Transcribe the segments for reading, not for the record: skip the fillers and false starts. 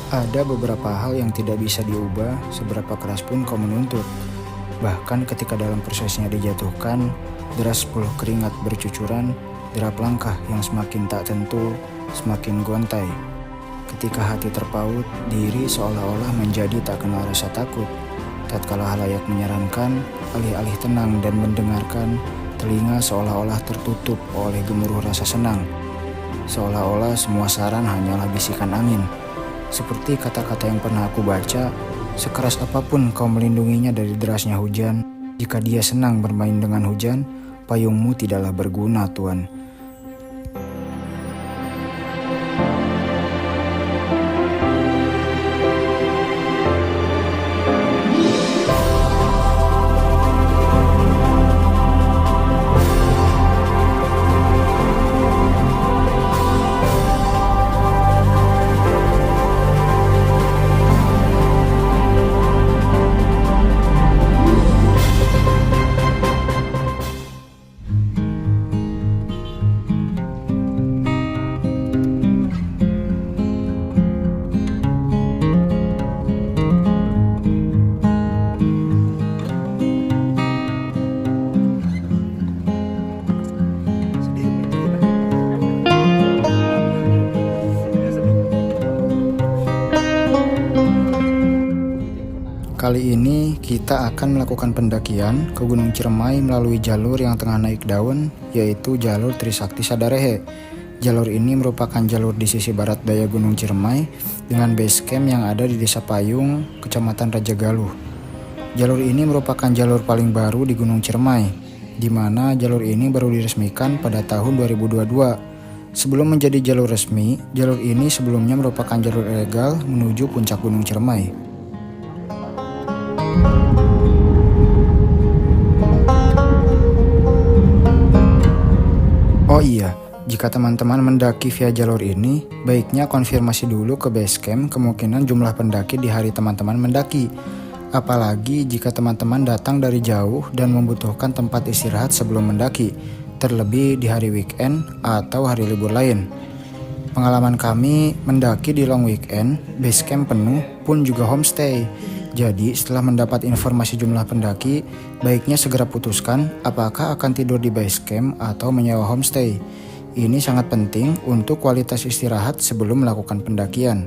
Ada beberapa hal yang tidak bisa diubah seberapa keras pun kau menuntut. Bahkan ketika dalam prosesnya dijatuhkan, deras puluh keringat bercucuran, derap langkah yang semakin tak tentu, semakin gontai. Ketika hati terpaut, diri seolah-olah menjadi tak kenal rasa takut. Tatkala halayak menyarankan, alih-alih tenang dan mendengarkan, telinga seolah-olah tertutup oleh gemuruh rasa senang. Seolah-olah semua saran hanyalah bisikan angin. Seperti kata-kata yang pernah aku baca, sekeras apapun kau melindunginya dari derasnya hujan, jika dia senang bermain dengan hujan, payungmu tidaklah berguna, Tuan. Kali ini kita akan melakukan pendakian ke Gunung Ciremai melalui jalur yang tengah naik daun, yaitu jalur Trisakti Sadarehe. Jalur ini merupakan jalur di sisi barat daya Gunung Ciremai dengan base camp yang ada di Desa Payung, Kecamatan Rajagaluh. Jalur ini merupakan jalur paling baru di Gunung Ciremai, di mana jalur ini baru diresmikan pada tahun 2022. Sebelum menjadi jalur resmi, jalur ini sebelumnya merupakan jalur ilegal menuju puncak Gunung Ciremai. Oh iya, jika teman-teman mendaki via jalur ini, baiknya konfirmasi dulu ke base camp kemungkinan jumlah pendaki di hari teman-teman mendaki. Apalagi jika teman-teman datang dari jauh dan membutuhkan tempat istirahat sebelum mendaki, terlebih di hari weekend atau hari libur lain. Pengalaman kami mendaki di long weekend, base camp penuh pun juga homestay. Jadi setelah mendapat informasi jumlah pendaki, baiknya segera putuskan apakah akan tidur di base camp atau menyewa homestay. Ini sangat penting untuk kualitas istirahat sebelum melakukan pendakian.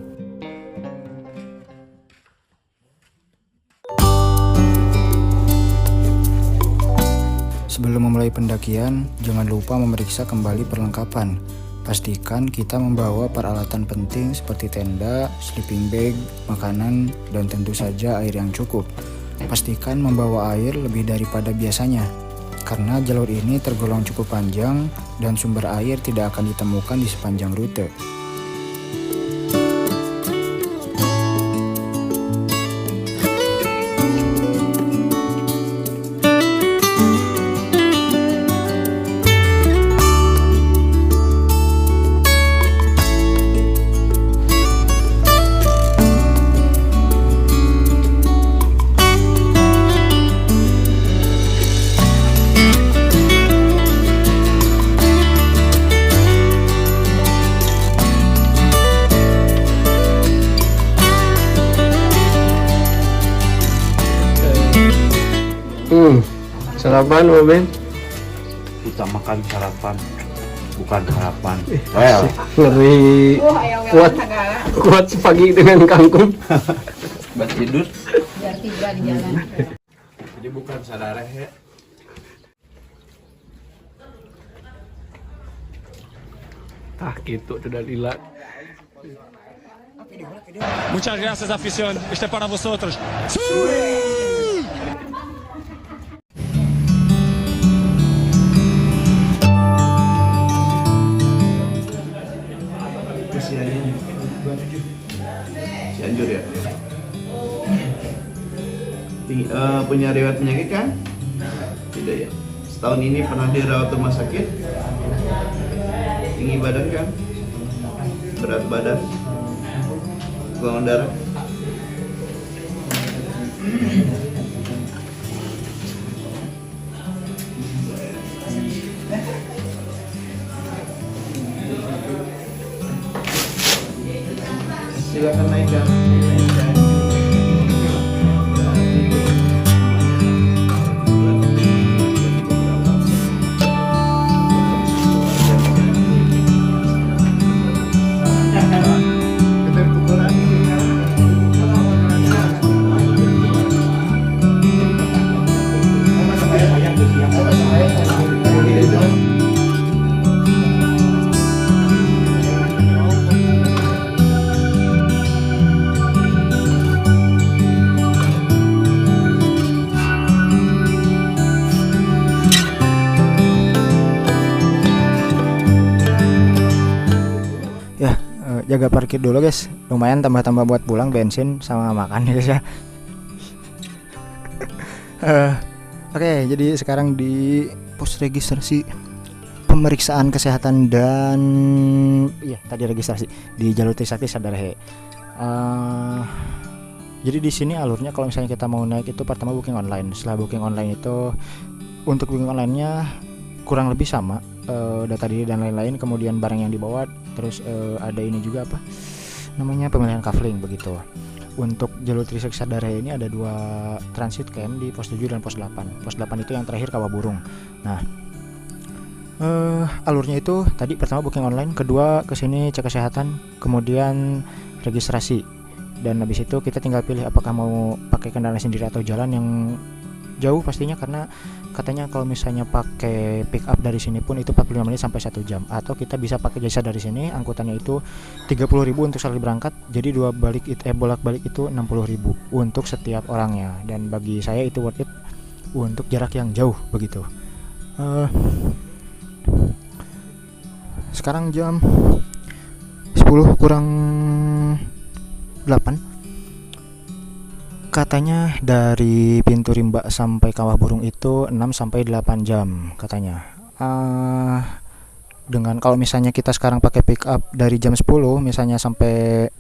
Sebelum memulai pendakian, jangan lupa memeriksa kembali perlengkapan. Pastikan kita membawa peralatan penting seperti tenda, sleeping bag, makanan, dan tentu saja air yang cukup. Pastikan membawa air lebih daripada biasanya, karena jalur ini tergolong cukup panjang dan sumber air tidak akan ditemukan di sepanjang rute. Sarapan mau Ben? Utamakan sarapan, bukan harapan. Well, Ngeri kuat sepagi dengan kangkung. buat tidur. Biar tiga di jalan. Jadi bukan Sadarehe. Gitu sudah lilat. Muchas gracias, afición. Este es para vosotros. Cianjur ya. Punya riwayat penyakit kan? Tidak ya. Setahun ini pernah dirawat rumah sakit? Tinggi badan kan? Berat badan? Golongan darah? silakan naikkan. Ya, jaga parkir dulu guys. Lumayan tambah-tambah buat pulang bensin sama makan ya guys ya. Oke, jadi sekarang di pos registrasi pemeriksaan kesehatan dan iya tadi registrasi di jalur Trisakti Sadarahe. Jadi di sini alurnya kalau misalnya kita mau naik itu pertama booking online. Setelah booking online itu untuk booking online-nya kurang lebih sama, data diri dan lain-lain, kemudian barang yang dibawa, terus ada ini juga apa namanya pemilihan kafling begitu. Untuk jalur Trisakti Sadarahe ini ada 2 transit camp di pos 7 dan pos 8. Pos 8 itu yang terakhir Kawaburung. Nah, alurnya itu tadi pertama booking online, kedua kesini cek kesehatan, kemudian registrasi, dan habis itu kita tinggal pilih apakah mau pakai kendaraan sendiri atau jalan yang jauh pastinya, karena katanya kalau misalnya pakai pick up dari sini pun itu 45 menit sampai 1 jam, atau kita bisa pakai jasa dari sini, angkutannya itu 30.000 untuk sekali berangkat, jadi bolak-balik itu 60.000 untuk setiap orangnya, dan bagi saya itu worth it untuk jarak yang jauh begitu. Sekarang jam 10 kurang 8. Katanya dari pintu Rimba sampai Kawah Burung itu 6 sampai 8 jam katanya. Dengan kalau misalnya kita sekarang pakai pick up dari jam 10 misalnya sampai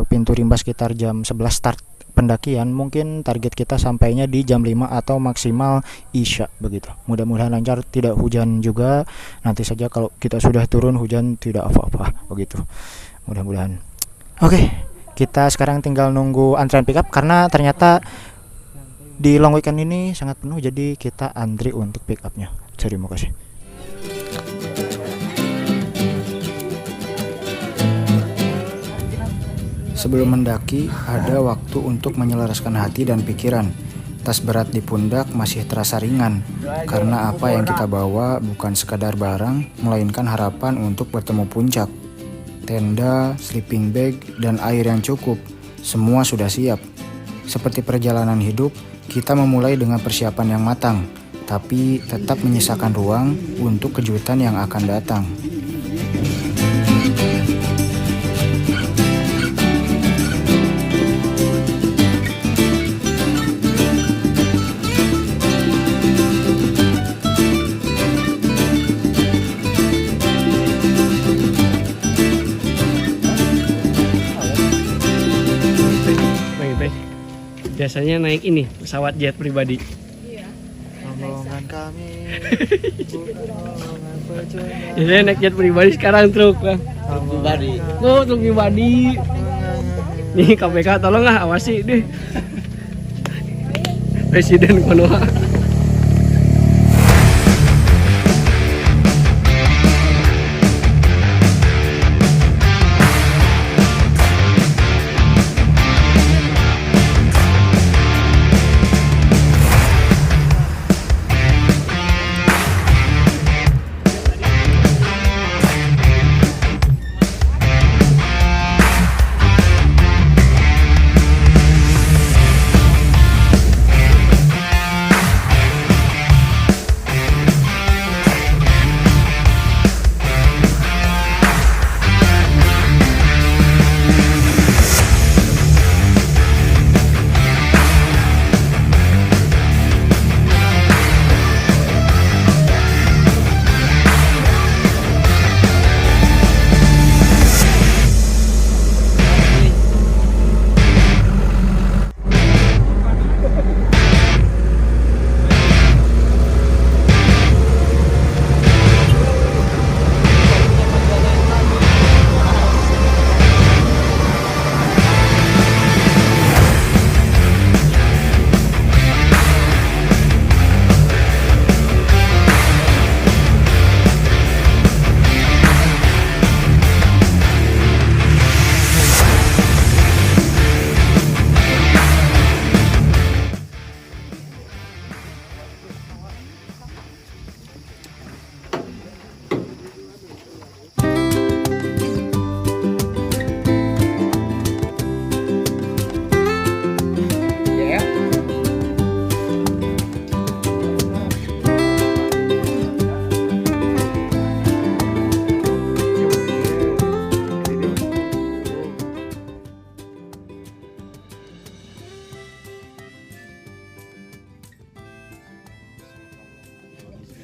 pintu Rimba sekitar jam 11 start pendakian, mungkin target kita sampainya di jam 5 atau maksimal Isya begitu. Mudah-mudahan lancar, tidak hujan juga. Nanti saja kalau kita sudah turun hujan tidak apa-apa begitu. Mudah-mudahan. Oke, kita sekarang tinggal nunggu antrian pick up karena ternyata di long weekend ini sangat penuh, jadi kita antri untuk pick up-nya. Terima kasih. Sebelum mendaki, ada waktu untuk menyelaraskan hati dan pikiran. Tas berat di pundak masih terasa ringan, karena apa yang kita bawa bukan sekadar barang, melainkan harapan untuk bertemu puncak. Tenda, sleeping bag, dan air yang cukup, semua sudah siap. Seperti perjalanan hidup, kita memulai dengan persiapan yang matang, tapi tetap menyisakan ruang untuk kejutan yang akan datang. Biasanya naik ini pesawat jet pribadi. Iya. Rombongan kami. Biasanya naik jet pribadi, sekarang truk lah. Pribadi. Oh, truk pribadi. Nih KPK tolong lah awasi deh. Presiden Konoha.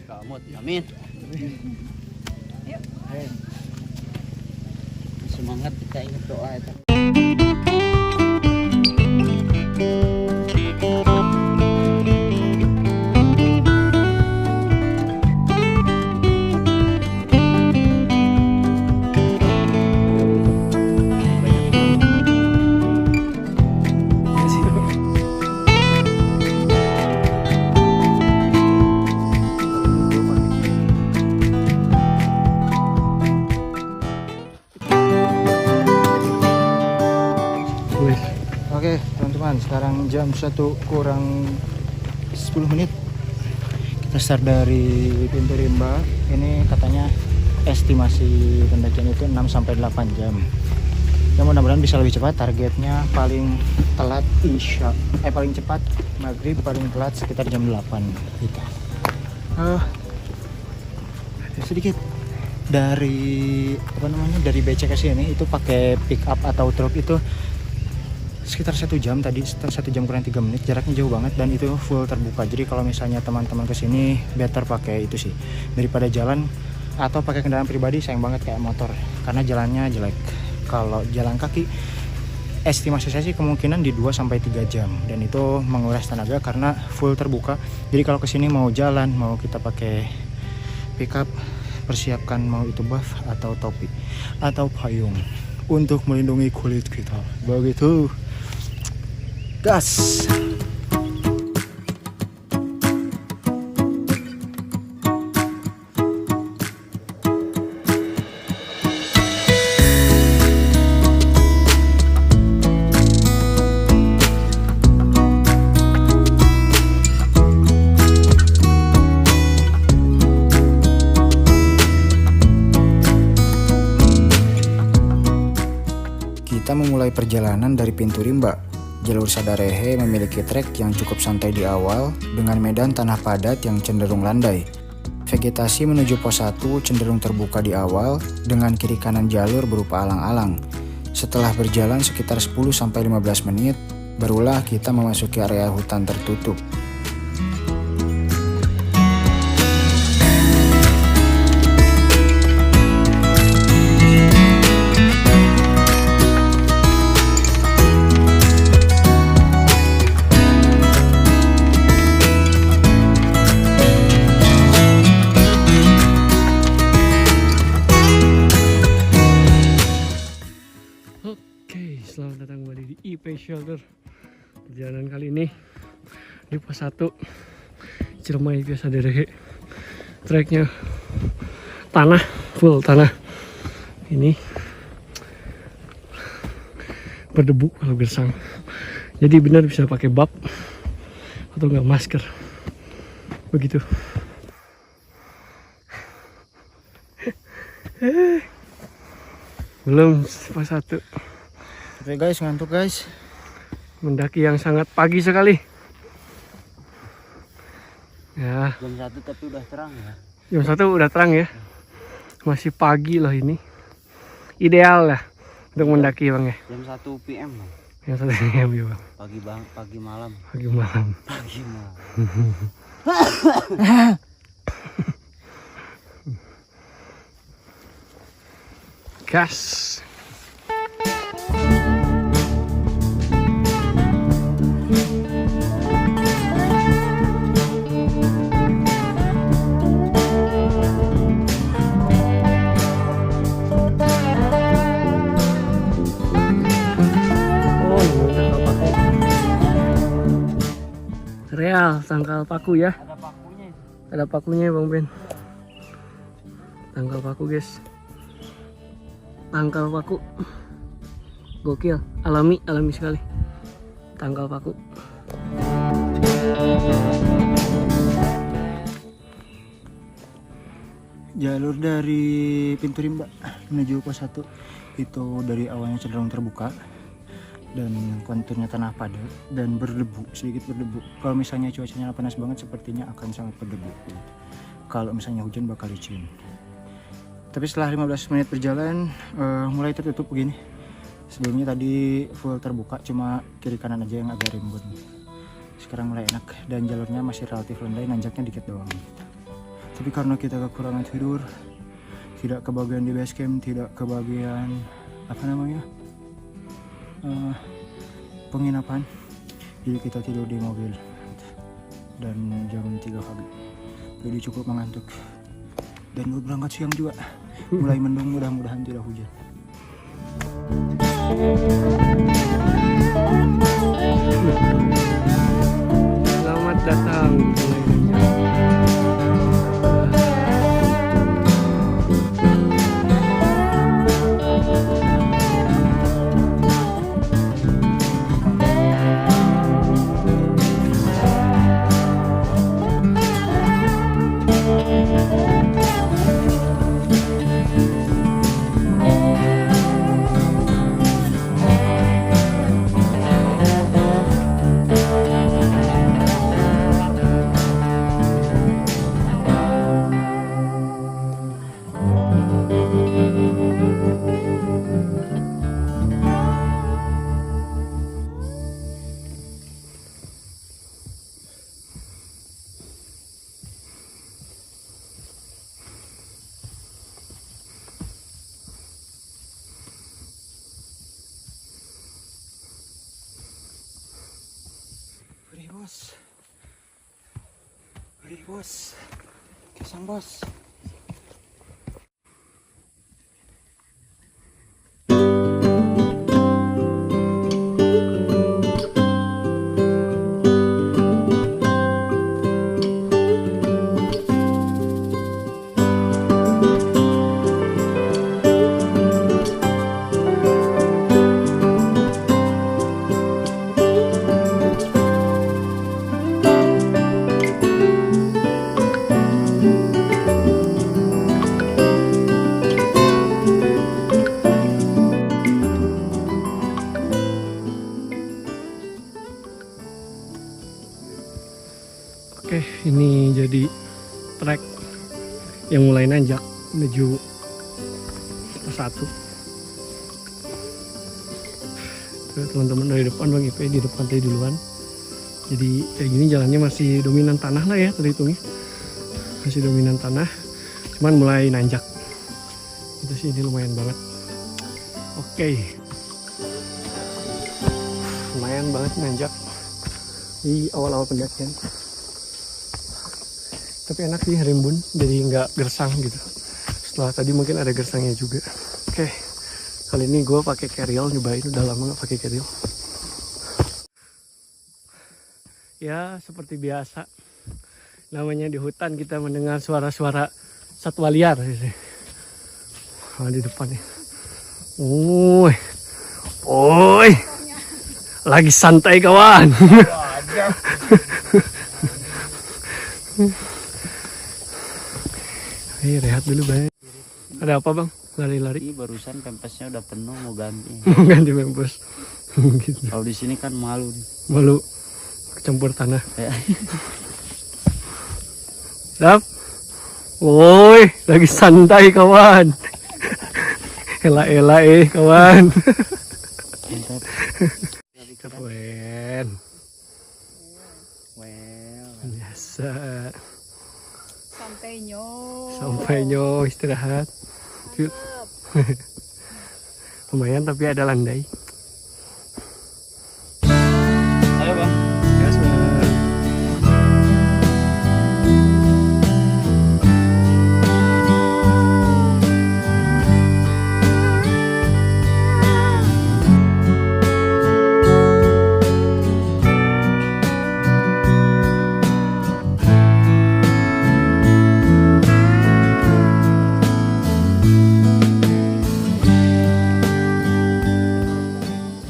Kamot, amin. Semangat kita ingat doa itu. Oke teman-teman, sekarang jam 1 kurang 10 menit. Kita start dari pintu rimba. Ini katanya estimasi pendakian itu 6-8 jam. Ya mudah-mudahan bisa lebih cepat. Targetnya paling telat paling cepat maghrib, paling telat sekitar jam 8 kita. Sedikit dari dari BC ke sini itu pakai pick up atau truk itu sekitar 1 jam tadi, 1 jam kurang 3 menit, jaraknya jauh banget dan itu full terbuka. Jadi kalau misalnya teman-teman kesini better pakai itu sih daripada jalan atau pakai kendaraan pribadi, sayang banget kayak motor karena jalannya jelek. Kalau jalan kaki estimasi saya sih kemungkinan di 2-3 jam dan itu menguras tenaga karena full terbuka. Jadi kalau kesini mau jalan, mau kita pakai pickup, persiapkan mau itu buff atau topi atau payung untuk melindungi kulit kita. Begitu. Gas. Kita memulai perjalanan dari pintu rimba. Jalur Sadarehe memiliki trek yang cukup santai di awal dengan medan tanah padat yang cenderung landai. Vegetasi menuju pos 1 cenderung terbuka di awal dengan kiri kanan jalur berupa alang-alang. Setelah berjalan sekitar 10-15 menit, barulah kita memasuki area hutan tertutup. Selamat datang kembali di IP Shelter. Perjalanan kali ini di pos 1 Ciremai biasa dari treknya tanah, full tanah. Ini berdebu kalau gersang. Jadi benar bisa pakai bab atau enggak masker. Begitu. Belum pos 1. Oke guys, ngantuk guys. Mendaki yang sangat pagi sekali. Ya. Jam 1 tapi udah terang ya. Jam 1 udah terang ya. Masih pagi loh ini. Ideal lah untuk mendaki bang ya. Jam 1 PM bang. Jam 1 PM ya bang. Pagi malam. Pagi malam. Pagi malam. Gas. Real tangkal paku ya. Ada pakunya. Ada pakunya Bang Ben. Tangkal paku guys. Tangkal paku. Gokil, alami sekali. Tangkal paku. Jalur dari pintu rimba menuju pos 1 itu dari awalnya cenderung terbuka dan konturnya tanah padat dan berdebu, sedikit berdebu. Kalau misalnya cuacanya panas banget sepertinya akan sangat berdebu. Kalau misalnya hujan bakal licin. Tapi setelah 15 menit berjalan mulai tertutup begini. Sebelumnya tadi full terbuka, cuma kiri kanan aja yang agak rimbun. Sekarang mulai enak dan jalurnya masih relatif landai, nanjaknya dikit doang. Tapi karena kita kekurangan tidur, tidak kebagian di base camp, tidak kebagian penginapan, jadi kita tidur di mobil dan jam 3 pagi. Jadi cukup mengantuk dan gue berangkat siang juga. Mulai mendung, mudah-mudahan tidak hujan. Selamat datang. Beri bos, kesang bos. Oke, ini jadi trek yang mulai nanjak menuju satu. Teman-teman dari depan Bang Ipe di depan tadi duluan. Jadi kayak gini jalannya masih dominan tanah lah ya terhitungnya. Masih dominan tanah, cuman mulai nanjak. Itu sih ini lumayan banget. Oke. Lumayan banget nanjak di awal-awal pendakian. Tapi enak sih rimbun, jadi nggak gersang gitu. Setelah tadi mungkin ada gersangnya juga. Oke, kali ini gue pakai carriel, nyobain udah lama nggak pakai carriel. Ya seperti biasa, namanya di hutan kita mendengar suara-suara satwa liar. Nah, di depan nih. Oi, lagi santai kawan. Rehat dulu Bang. Ada apa Bang? Lari-lari? Ini barusan pempesnya udah penuh, mau ganti. Mau ganti pempes. Gitu. Kalau di sini kan malu nih. Malu campur tanah. Ya. Dap. Woi, lagi santai kawan. Ela-ela kawan. Mantap. Keren. Well. Biasa. Sampai nyo Istirahat. Yuk. Lumayan tapi ada landai. Ayo Bang. Gas Bang.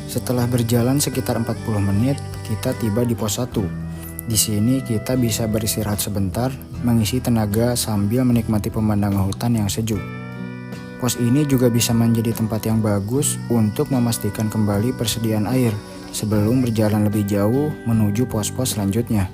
Setelah berjalan sekitar 40 menit, kita tiba di pos 1. Di sini kita bisa beristirahat sebentar, mengisi tenaga sambil menikmati pemandangan hutan yang sejuk. Pos ini juga bisa menjadi tempat yang bagus untuk memastikan kembali persediaan air sebelum berjalan lebih jauh menuju pos-pos selanjutnya.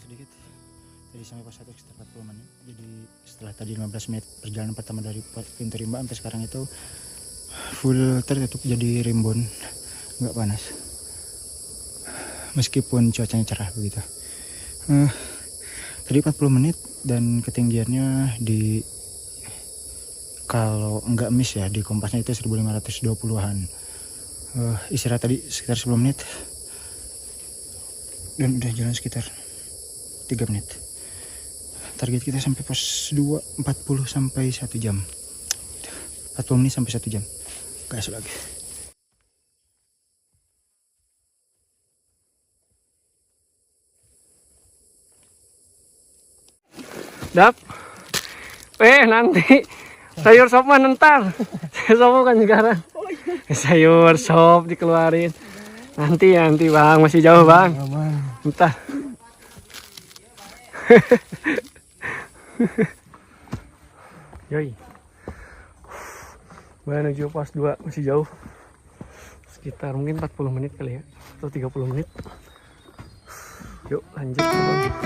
sedikit. Tadi sampai pos 1 sekitar 40 menit. Jadi setelah tadi 15 menit perjalanan pertama dari pintu rimba sampai sekarang itu full tertutup jadi rimbun, nggak panas. Meskipun cuacanya cerah begitu. Tadi 40 menit dan ketinggiannya di kalau nggak miss ya di kompasnya itu 1520-an. Istirahat tadi sekitar 10 menit dan udah jalan sekitar 3 menit. Target kita sampai pos 2 40 sampai 1 jam. 40 menit sampai 1 jam. Gas lagi. Dap. Nanti sayur sop mah ntar. Sop kan sekarang. Sayur sop dikeluarin. Nanti Bang, masih jauh Bang. Entah. Yoi. Menuju pos 2 masih jauh. Sekitar mungkin 40 menit kali ya. Atau 30 menit. Yuk lanjut Bang.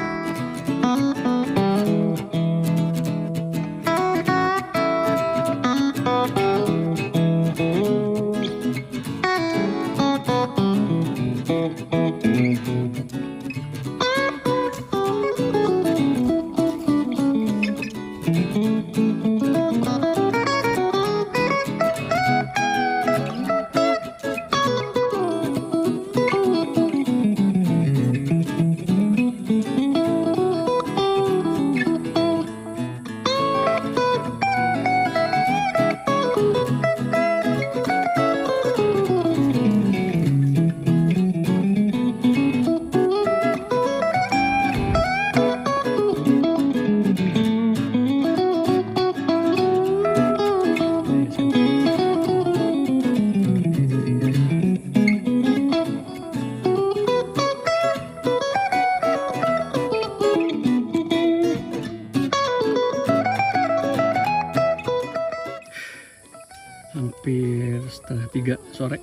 Hampir setengah 3 sore,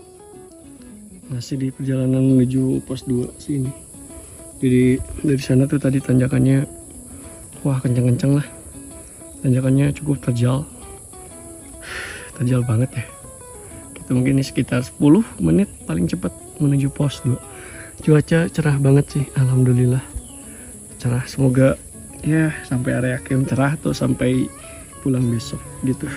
masih di perjalanan menuju pos 2 sini. Jadi dari sana tuh tadi tanjakannya wah kenceng-kenceng lah, tanjakannya cukup terjal banget ya. Kita mungkin ini sekitar 10 menit paling cepat menuju pos 2. Cuaca cerah banget sih, alhamdulillah cerah. Semoga ya sampai area camp cerah atau sampai pulang besok gitu.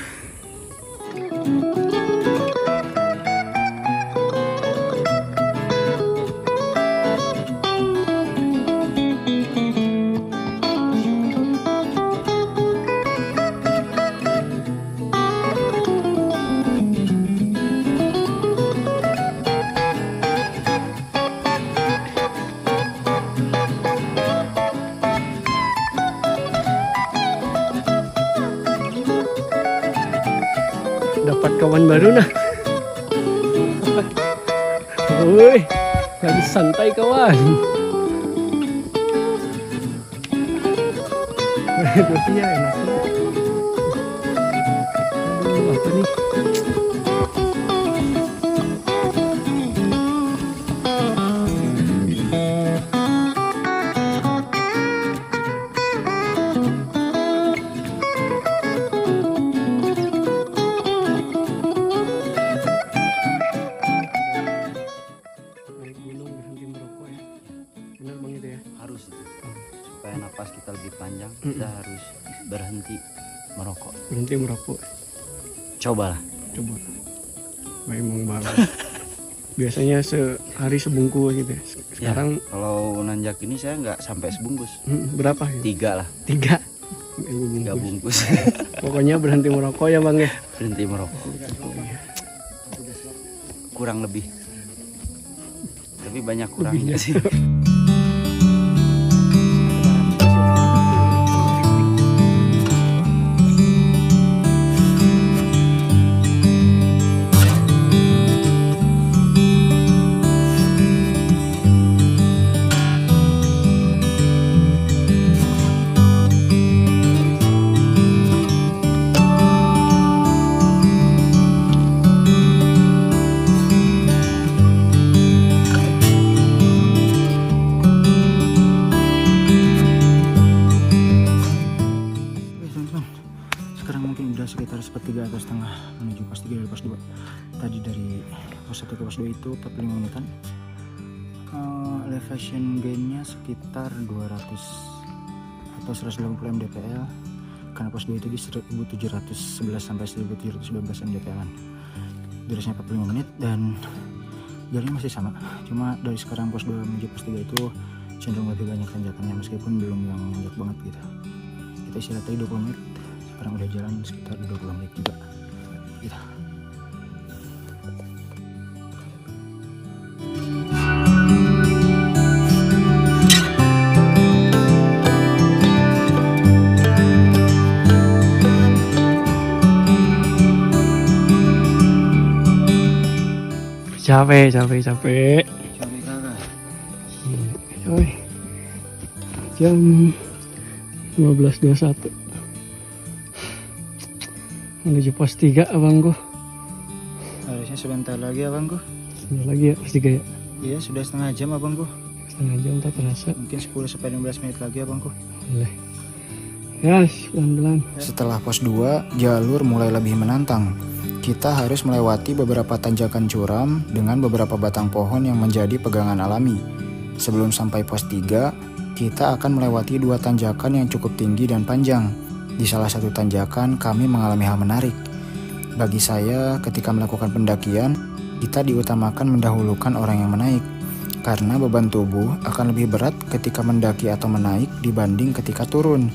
Dapat kawan baru nah. Woi, lagi santai kawan. Berarti ya enak. Aduh, apa nih? Supaya napas kita lebih panjang, kita harus berhenti merokok. Berhenti merokok. Cobalah. Coba. Memang banget. Biasanya sehari sebungkus gitu ya. Sekarang ya, kalau nanjak ini saya nggak sampai sebungkus. Berapa ya? 3 lah. 3 3 bungkus. Pokoknya berhenti merokok ya Bang ya. Berhenti merokok. Kurang lebih. Tapi banyak kurangnya sih. 2,5 menuju pos 3 dari pos 2. Tadi dari pos 1 ke pos 2 itu 45 menitan. Elevation gainnya sekitar 200 atau 180 mdpl, karena pos 2 itu di 1711 sampai 1712 mdpl. Durasinya 45 menit dan jalannya masih sama, cuma dari sekarang pos 2 menuju pos 3 itu cenderung lebih banyak tanjakannya, meskipun belum yang nanjak banget gitu. Kita istirahat tadi 20 menit, sekarang udah jalan sekitar 20 menit juga gitu. Capek. Capek kakak. Oi. Jam 15.21 menuju pos 3 abangku. Harusnya sebentar lagi abangku. Sebentar lagi ya pos 3 ya. Iya, sudah setengah jam abangku. Setengah jam tak terasa. Mungkin 10-15 menit lagi abangku. Boleh. Gas, pelan-pelan. Setelah pos 2, jalur mulai lebih menantang. Kita harus melewati beberapa tanjakan curam dengan beberapa batang pohon yang menjadi pegangan alami. Sebelum sampai pos 3, kita akan melewati 2 tanjakan yang cukup tinggi dan panjang. Di salah satu tanjakan kami mengalami hal menarik. Bagi saya, ketika melakukan pendakian, kita diutamakan mendahulukan orang yang menaik. Karena beban tubuh akan lebih berat ketika mendaki atau menaik dibanding ketika turun.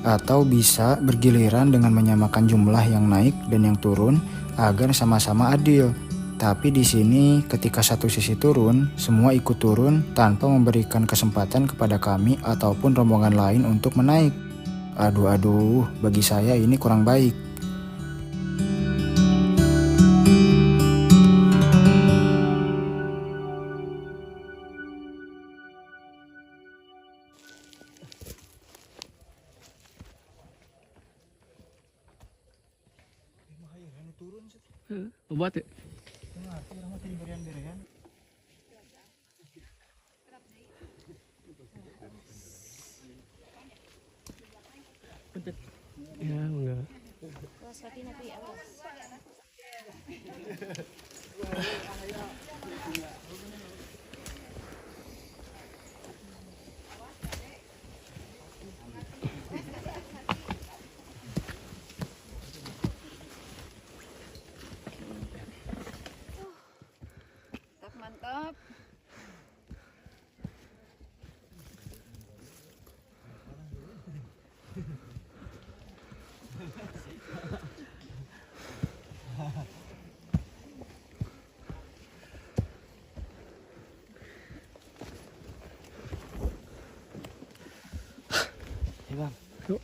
Atau bisa bergiliran dengan menyamakan jumlah yang naik dan yang turun agar sama-sama adil. Tapi di sini ketika satu sisi turun, semua ikut turun tanpa memberikan kesempatan kepada kami ataupun rombongan lain untuk menaik. Aduh, bagi saya ini kurang baik. Obat ya? Ya enggak. Mantap. Ya bang. Yuk.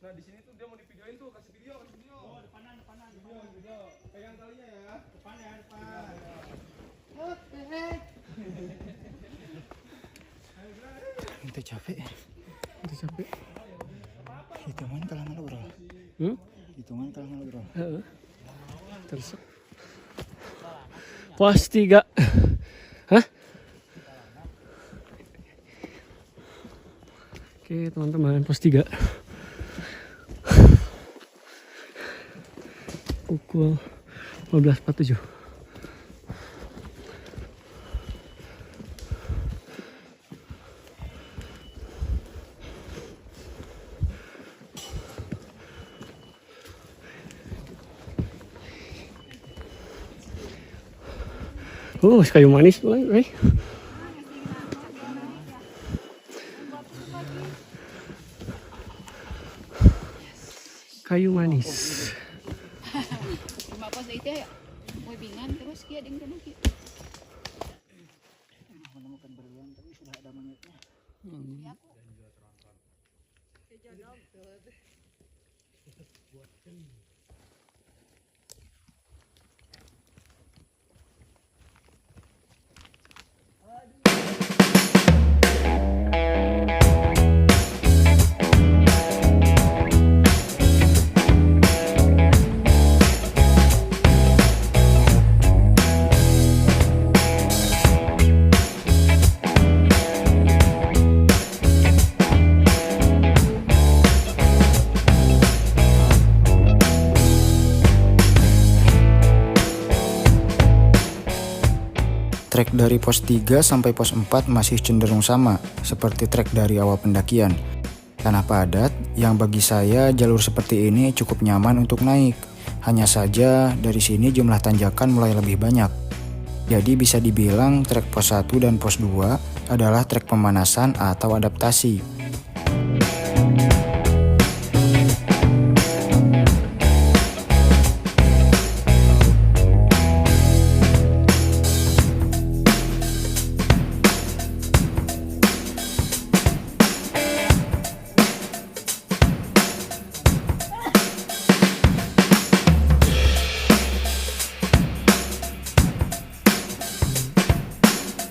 Nah di sini tuh dia mau divideoin tuh, kasih video. Oh depanan. Video. Pegang talinya ya. Depan ya, depan. Itu capek. Hitungan kalah malu bro. Hitungan kalah malu bro. Terus. Pos 3. Hah? Oke teman-teman, pos 3. Pukul 15.47. Kayu manis mulai, kayu manis. Cuma pas itu ya, mau bingan terus kia ding dulu kia. Menemukan berlian tapi sudah ada monyetnya. Trek dari pos 3 sampai pos 4 masih cenderung sama, seperti trek dari awal pendakian. Tanah padat, yang bagi saya jalur seperti ini cukup nyaman untuk naik. Hanya saja dari sini jumlah tanjakan mulai lebih banyak. Jadi bisa dibilang trek pos 1 dan pos 2 adalah trek pemanasan atau adaptasi.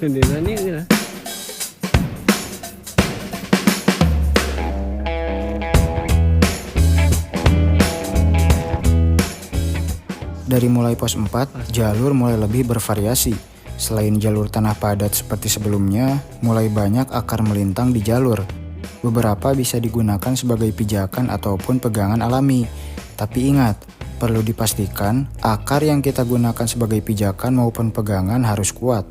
Bendera nih lah. Dari mulai pos 4, jalur mulai lebih bervariasi. Selain jalur tanah padat seperti sebelumnya, mulai banyak akar melintang di jalur. Beberapa bisa digunakan sebagai pijakan ataupun pegangan alami. Tapi ingat, perlu dipastikan akar yang kita gunakan sebagai pijakan maupun pegangan harus kuat.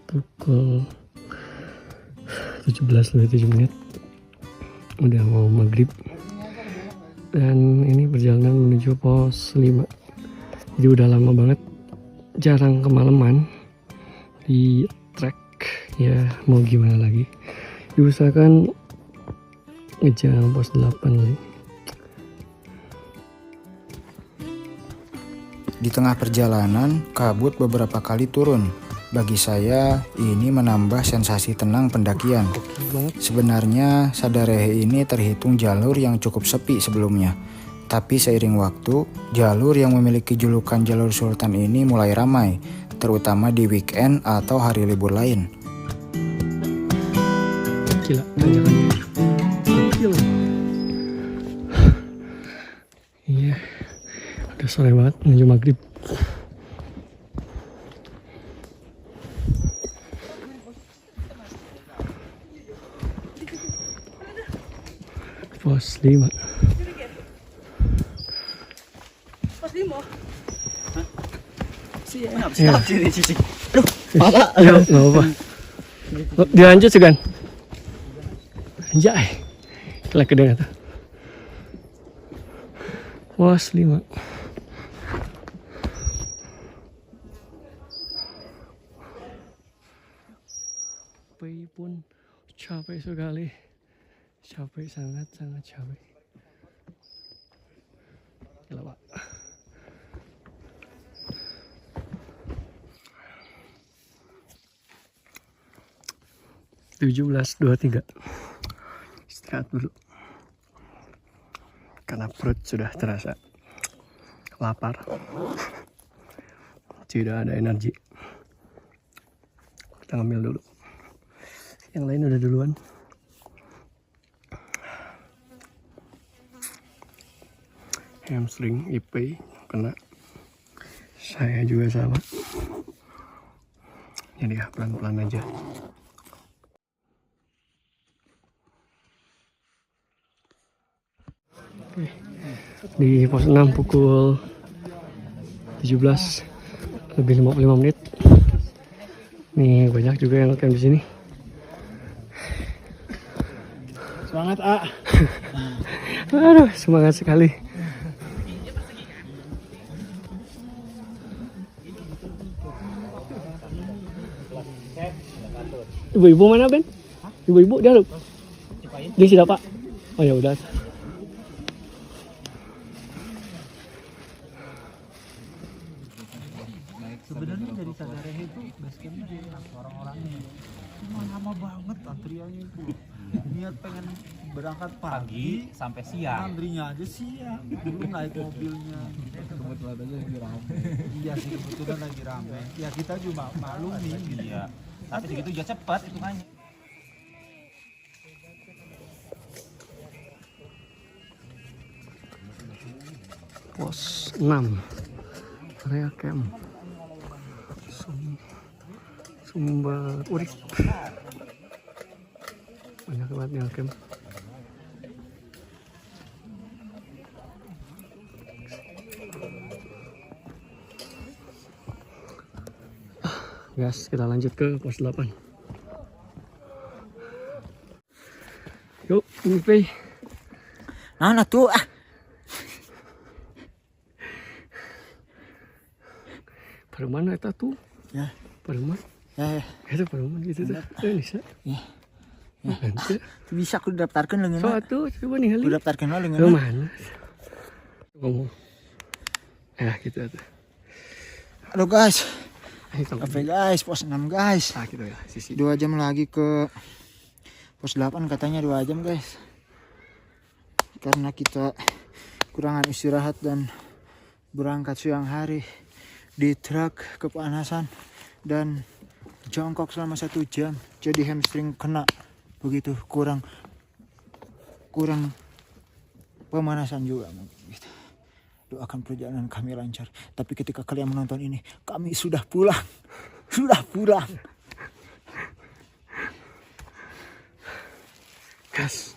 Pukul 17:07 udah mau maghrib, dan ini perjalanan menuju pos 5. Jadi udah lama banget jarang kemalaman di trek, ya mau gimana lagi, diusahakan ngejar pos 8 lagi. Di tengah perjalanan, kabut beberapa kali turun. Bagi saya, ini menambah sensasi tenang pendakian. Sebenarnya, Sadarehe ini terhitung jalur yang cukup sepi sebelumnya. Tapi seiring waktu, jalur yang memiliki julukan jalur Sultan ini mulai ramai, terutama di weekend atau hari libur lain. Gila, tanjakannya. Gila. Iya, udah sore banget menuju maghrib. Pos 5. Pos 5? Iya. Sini cici. Ya, nggak apa-apa. Dilanjut Segan. Anjay. Kela kedengar tuh. Pos 5. Pai pun capek sekali. Capek, sangat capek. Gila, Pak. (17:23) Istirahat dulu karena perut sudah terasa lapar, tidak ada energi. Kita ngambil dulu, yang lain udah duluan. Hamstring IP kena, saya juga sama. Jadi ya pelan-pelan aja. Oke. Di pos 6 pukul 17:55. Nih banyak juga yang ngecamp di sini. Semangat, A. Aduh, semangat sekali. Ibu-ibu mana, Ben? Ibu-ibu dia lu. Dia sudah, Pak. Oh ya udah. Sebenarnya dari Sadarehe itu basecampnya di orang-orangnya, cuma lama banget antriannya itu. Niat pengen berangkat pagi sampai siang. antrinya aja siang, belum naik mobilnya. Kebetulan aja lagi rame. Iya sih, kebetulan lagi rame. Ya kita juga maklumin. Iya. Tapi segitu juga cepat hitungannya. Pos 6 area camp Sumber Urip. Banyak banget nih camp. Guys, kita lanjut ke pos 8. Yuk, ini Pei. Nah tuh Pada mana eta tuh? Ya. Pada mana? Ya. Itu pada mana gitu tuh? Bisa. Ya. Nanti. Bisa aku daftarkan leungeun. So atuh coba nih Aku kali. daftarkan Ke leungeun. mana? Ngomong. Gitu atuh. Aduh guys. Itu Oke guys, pos 6 guys. gitu ya. Sisi 2 jam lagi ke pos 8 katanya 2 jam guys. Karena kita kurangan istirahat dan berangkat siang hari di truk kepanasan dan jongkok selama 1 jam, jadi hamstring kena begitu, kurang pemanasan juga gitu. Doakan perjalanan kami lancar, tapi ketika kalian menonton ini kami sudah pulang. gas.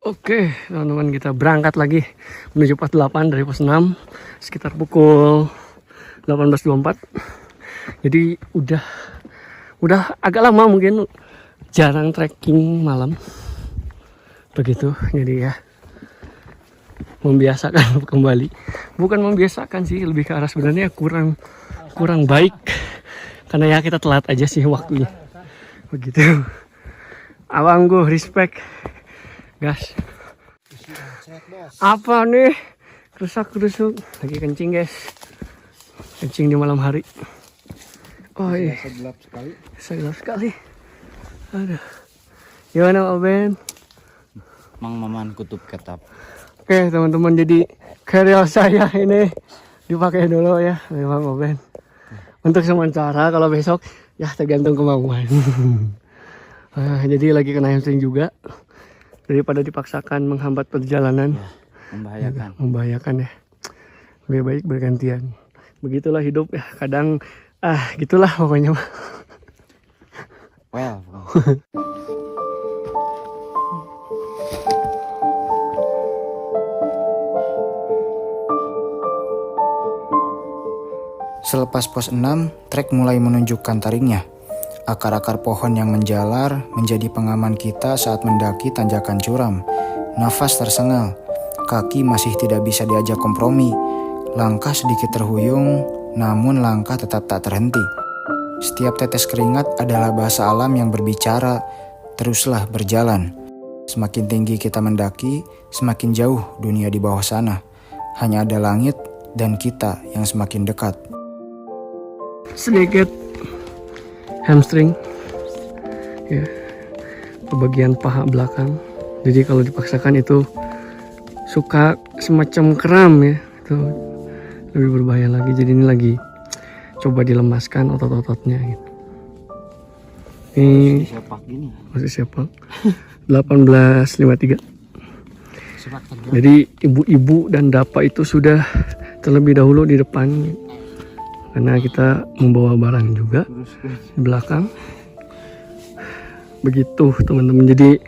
Oke, teman-teman, kita berangkat lagi menuju pos 8 dari pos 6 sekitar pukul 18.24. Jadi udah agak lama, mungkin jarang trekking malam begitu. Jadi ya membiasakan kembali. Bukan membiasakan sih, lebih ke arah sebenarnya kurang baik. Karena ya kita telat aja sih waktunya. Begitu. Abang gue respect. Gas. Apa nih? Kerusak-kerusuk. Lagi kencing guys. Kencing di malam hari. Oh iya. Gelap sekali. Gelap sekali. Aduh. Gimana Pak Ben? Mang Maman kutub ketap. Oke teman-teman, jadi keril saya ini dipakai dulu ya memang Pak Ben. Untuk sementara, kalau besok ya tergantung kemauan. Jadi lagi kena hamstring juga. Daripada dipaksakan menghambat perjalanan. Membahayakan ya. Lebih baik bergantian. Begitulah hidup ya, kadang gitulah pokoknya. Well. Selepas pos 6, trek mulai menunjukkan taringnya. Akar-akar pohon yang menjalar menjadi pengaman kita saat mendaki tanjakan curam. Nafas tersengal, kaki masih tidak bisa diajak kompromi. Langkah sedikit terhuyung, namun langkah tetap tak terhenti. Setiap tetes keringat adalah bahasa alam yang berbicara, teruslah berjalan. Semakin tinggi kita mendaki, semakin jauh dunia di bawah sana. Hanya ada langit dan kita yang semakin dekat. Sedikit hamstring ya, ke bagian paha belakang. Jadi kalau dipaksakan itu suka semacam kram ya, itu lebih berbahaya lagi. Jadi ini lagi coba dilemaskan otot-ototnya gitu. Ini masih sepak 18.53. Jadi ibu-ibu dan dapa itu sudah terlebih dahulu di depan, karena kita membawa barang juga di belakang. Begitu teman-teman. Jadi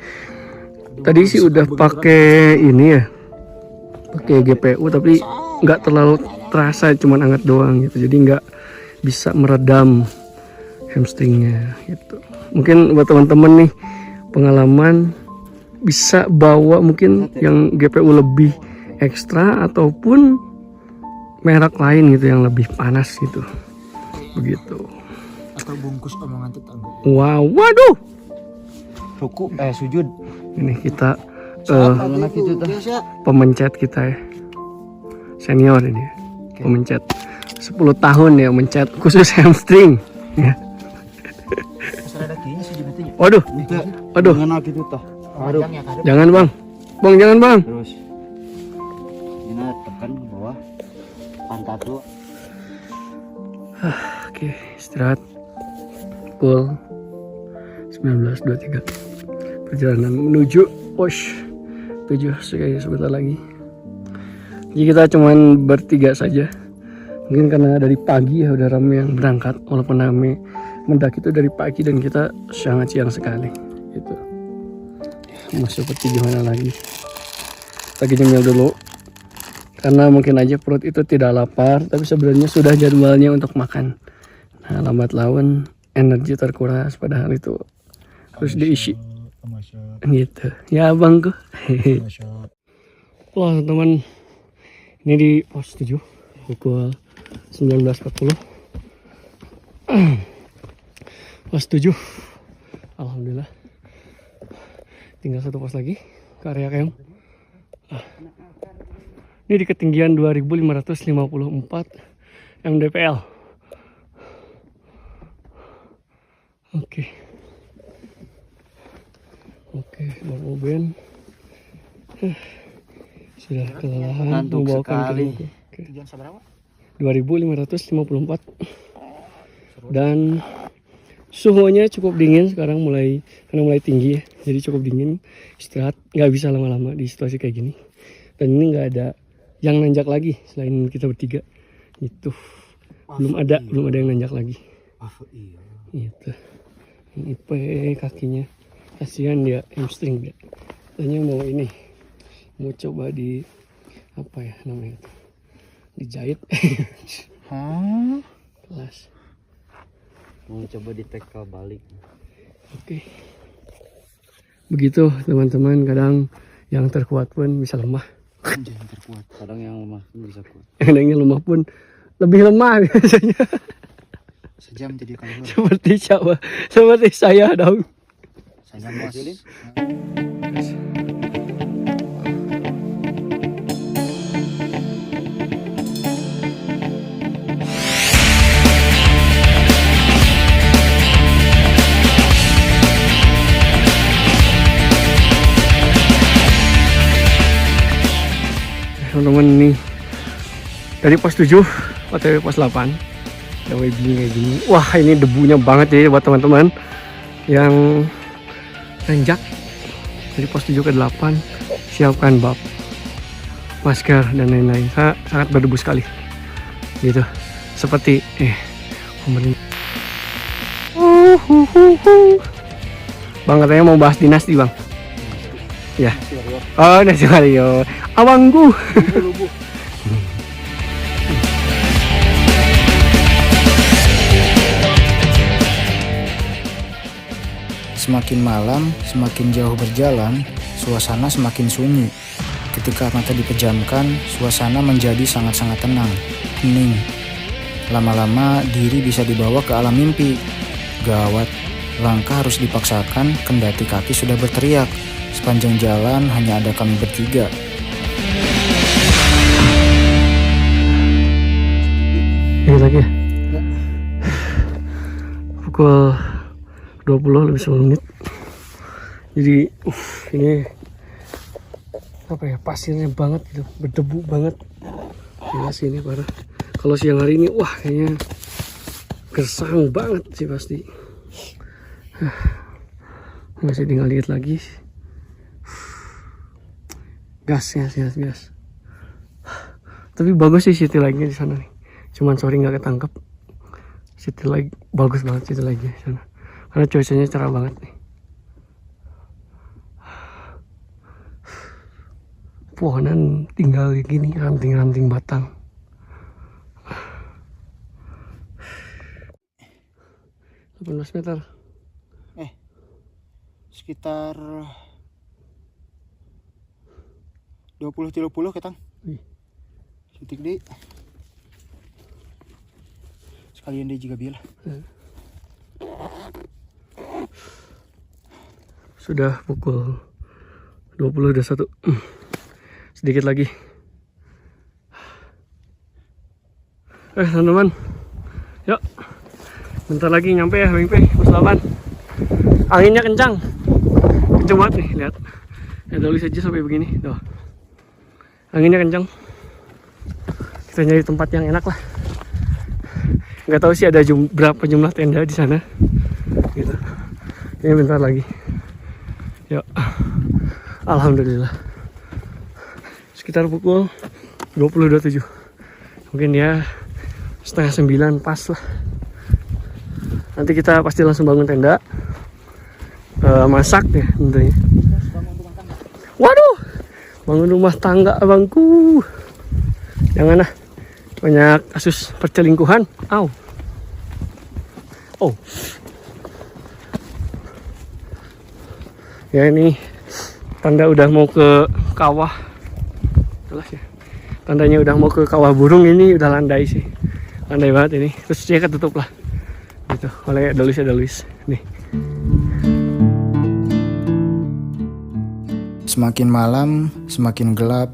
tadi sih udah pakai ini ya, pakai GPU, tapi nggak terlalu terasa, cuman hangat doang gitu. Jadi nggak bisa meredam hamstringnya gitu. Mungkin buat teman-teman nih pengalaman bisa bawa mungkin yang GPU lebih ekstra ataupun merek lain gitu yang lebih panas gitu. Begitu. Atau bungkus omongan tetangga. Wow, waduh. Ruku sujud. Ini kita pemencet kita ya. Senior ini. Pemencet. 10 tahun ya mencet khusus hamstring ya. Waduh. Waduh. Gitu toh. Jangan bang. Bang jangan bang. Terus ini tekan ke bawah pantat tuh. Oke, istirahat. pukul 19.23. Perjalanan menuju pos 7 sekali sebentar lagi. Jadi kita cuman bertiga saja. Mungkin karena dari pagi ya udah ramai yang berangkat. Walaupun ramai mendaki itu dari pagi dan kita sangat siang sekali. Gitu. Mau seperti gimana lagi? Lagi nyemil dulu. Karena mungkin aja perut itu tidak lapar, tapi sebenarnya sudah jadwalnya untuk makan. Nah, lambat laun energi terkuras, padahal itu harus diisi. Gitu. Ya abangku. Wah teman, ini di pos 7 pukul 19.40. Pos 7. Alhamdulillah. Tinggal satu pos lagi ke area camp. Ini di ketinggian 2554 mdpl. Oke, Bang Uben sudah kelelahan Ngantuk sekali. 2554 dan suhunya cukup dingin sekarang karena mulai tinggi ya, jadi cukup dingin. Istirahat nggak bisa lama-lama di situasi kayak gini, dan ini nggak ada yang nanjak lagi selain kita bertiga itu. Belum ada yang nanjak lagi gitu. Ini kakinya kasihan dia, hamstring dia. Tanya mau coba di apa ya namanya itu, dijahit. Kelas Mau coba di tackle balik. Oke. Begitu teman-teman, kadang yang terkuat pun bisa lemah. Kadang yang lemah pun bisa kuat. Kadang yang lemah pun lebih lemah biasanya. Sejam jadi kalor. Seperti saya dong. Saya bos. Teman-teman, ini dari pos 7 OTW pos 8 ada webbing kayak gini. Wah, ini debunya banget ya buat teman-teman yang nanjak dari pos 7 ke 8. Siapkan bab, masker dan lain-lain. Sangat berdebu sekali gitu, seperti pemerintah. Bang katanya mau bahas dinasti bang. Ya. Oh, nasi Wario. Abangku. Semakin malam, semakin jauh berjalan, suasana semakin sunyi. Ketika mata dipejamkan, suasana menjadi sangat-sangat tenang, hening. Lama-lama diri bisa dibawa ke alam mimpi. Gawat, langkah harus dipaksakan kendati kaki sudah berteriak. Sepanjang jalan hanya ada kami bertiga. Ini lagi ya? Pukul 20 lebih 10 menit. Jadi ini apa ya, pasirnya banget gitu, berdebu banget. Gila sih ini parah. Kalau siang hari ini wah kayaknya gersang banget sih pasti. Masih tinggal dikit lagi. Gas. Tapi bagus sih city light-nya di sana nih. Cuman sorry nggak ketangkep. City light bagus banget city light-nya di sana. Karena cuacanya cerah banget nih. Pohonan tinggal kayak gini, ranting-ranting batang. Eh, 18 meter. Sekitar 20-30 ketang. Titik di. Sekalian dia juga bilah. Sudah pukul 20.21. Sedikit lagi. Teman-teman, yuk, bentar lagi nyampe ya WP pos 8. Anginnya kencang banget nih, lihat. Ya tulis aja sampai begini, tuh. Anginnya kencang. Kita nyari tempat yang enak lah. Nggak tahu sih ada berapa jumlah tenda di sana. Gitu. Ini bentar lagi. Yuk. Alhamdulillah. Sekitar pukul 20.27. Mungkin ya 8:30 pas lah. Nanti kita pasti langsung bangun tenda. Masak ya tentunya. Waduh, bangun rumah tangga abangku. Jangan lah, banyak kasus perselingkuhan. Au. Oh. Ya ini tanda udah mau ke kawah. Jelas ya. Tandanya udah mau ke kawah burung, ini udah landai sih. Landai banget ini. Terus dia ketutup lah. Gitu. Oleh Daluis. Nih. Semakin malam, semakin gelap,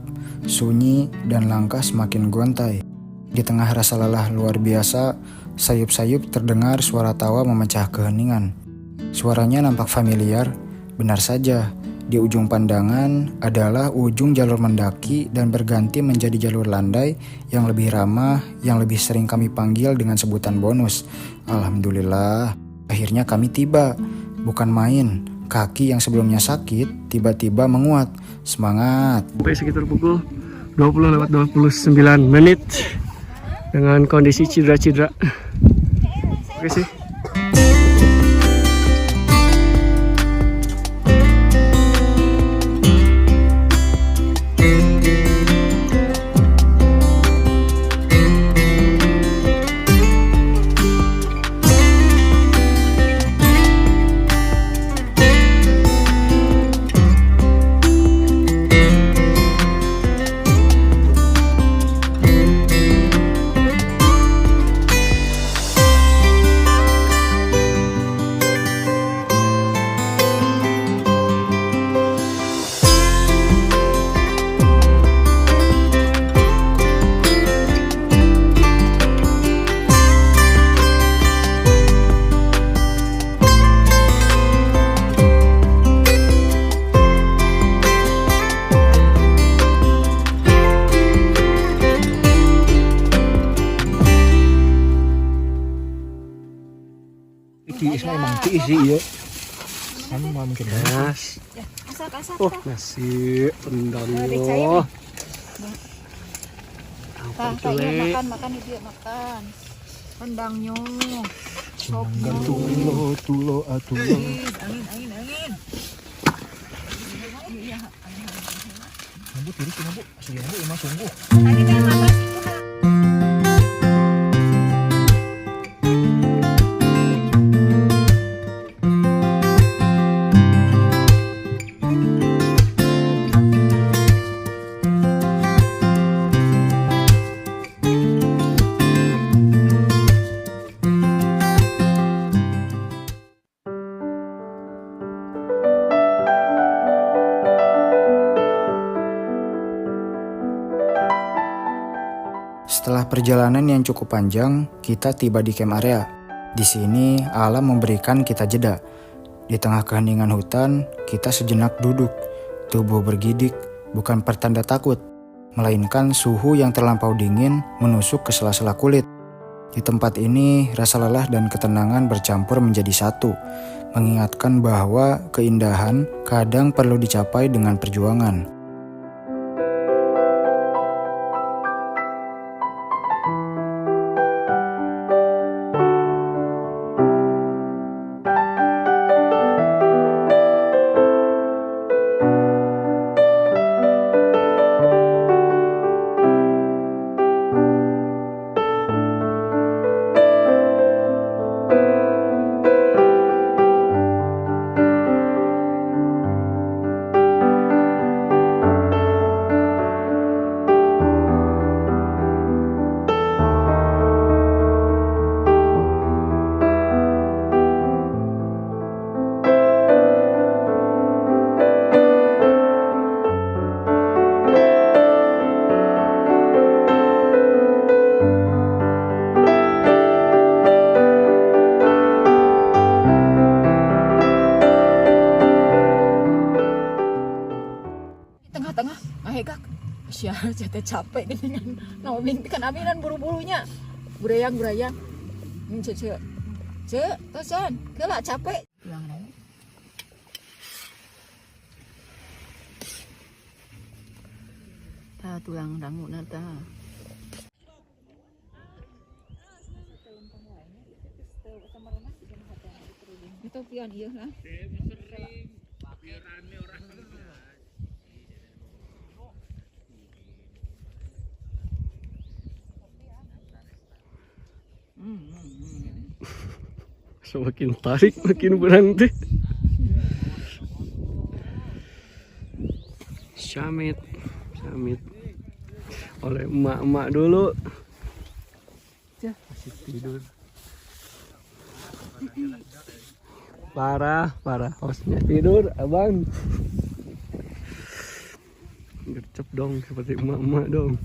sunyi, dan langkah semakin gontai. Di tengah rasa lelah luar biasa, sayup-sayup terdengar suara tawa memecah keheningan. Suaranya nampak familiar, benar saja. Di ujung pandangan adalah ujung jalur mendaki dan berganti menjadi jalur landai yang lebih ramah, yang lebih sering kami panggil dengan sebutan bonus. Alhamdulillah, akhirnya kami tiba. Bukan main. Kaki yang sebelumnya sakit tiba-tiba menguat. Semangat. Sampai sekitar pukul 20:29 dengan kondisi cedera-cedera. Oke sih. Emang isi ya. Sama mungkin. Mas. Asak. Oh, nasi pendano. Makan ibu makan. Rendangnya. Sopnya. Tulo. Angin. Bu, tiris Bu. Asli Bu, emang sungguh. Setelah perjalanan yang cukup panjang, kita tiba di camp area. Di sini, alam memberikan kita jeda. Di tengah keheningan hutan, kita sejenak duduk. Tubuh bergidik, bukan pertanda takut, melainkan suhu yang terlampau dingin menusuk ke sela-sela kulit. Di tempat ini, rasa lelah dan ketenangan bercampur menjadi satu, mengingatkan bahwa keindahan kadang perlu dicapai dengan perjuangan. Sial, jatuh capek dengan ngomong kan aminan buru-burunya. Gurayang. Cek. Cek, tosan. Kelak capek. Tulang rangu. Tulang rangu nata. Itu pion iya lah. Semakin tarik makin berhenti. Syamit oleh emak-emak dulu. Masih tidur. Parah hostnya tidur, abang. Gercep dong seperti emak-emak dong.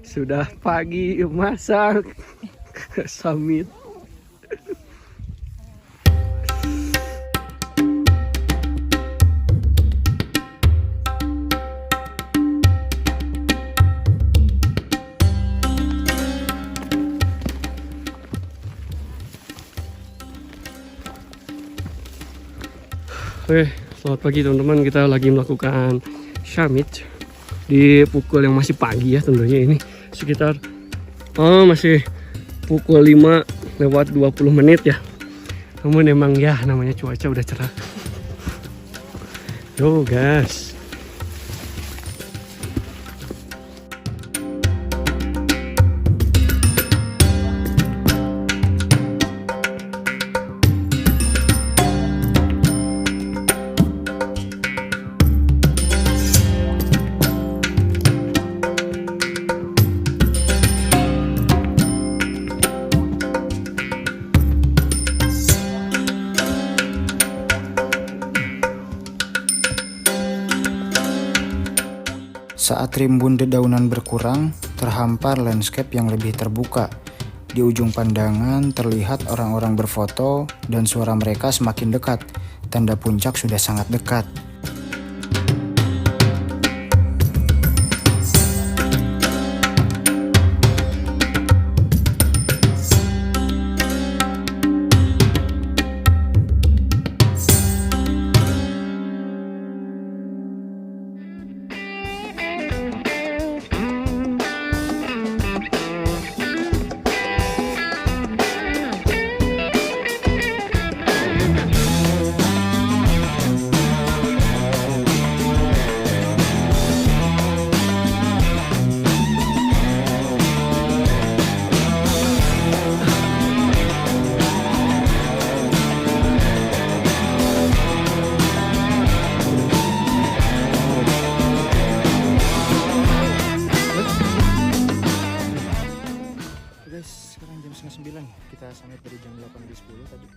Sudah pagi masak. Samit. Selamat pagi teman-teman. Kita lagi melakukan summit di pukul yang masih pagi ya tentunya, ini sekitar masih pukul 5:20 ya. Namun emang ya namanya cuaca udah cerah. Yo guys. Saat rimbun dedaunan berkurang, terhampar landscape yang lebih terbuka. Di ujung pandangan terlihat orang-orang berfoto dan suara mereka semakin dekat. Tanda puncak sudah sangat dekat. Sekarang jam 8:30, kita summit dari jam 8:10 tadi.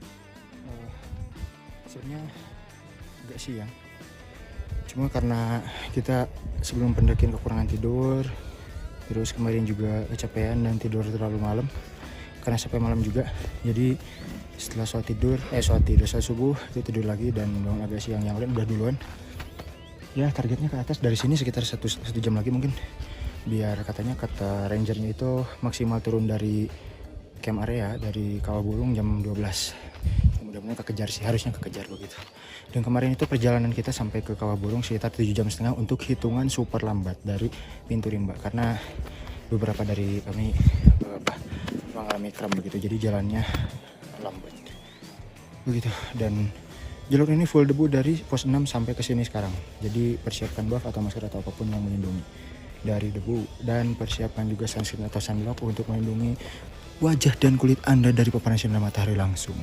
Sebenarnya agak siang, cuma karena kita sebelum pendakian kekurangan tidur, terus kemarin juga kecapean dan tidur terlalu malam karena sampai malam juga. Jadi setelah sholat subuh itu tidur lagi dan bangun agak siang. Yang lain udah duluan ya. Targetnya ke atas dari sini sekitar satu jam lagi mungkin, biar katanya kata rangernya itu maksimal turun dari camp area dari Kawah Burung jam 12. Mudah-mudahan kekejar sih, harusnya kekejar begitu. Dan kemarin itu perjalanan kita sampai ke Kawah Burung sekitar 7,5 jam untuk hitungan super lambat dari pintu rimba, karena beberapa dari kami mengalami kram begitu, jadi jalannya lambat begitu. Dan jalur ini full debu dari pos 6 sampai ke sini sekarang, jadi persiapkan buff atau masker atau apapun yang melindungi dari debu, dan persiapkan juga sunscreen atau sunblock untuk melindungi wajah dan kulit Anda dari paparan sinar matahari langsung.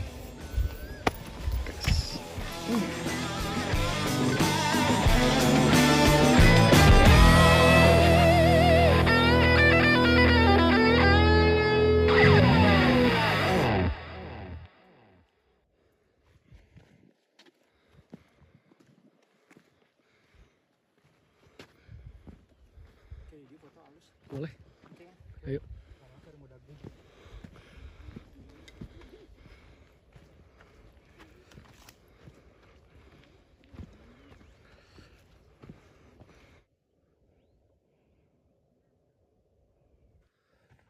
Boleh. Ayo.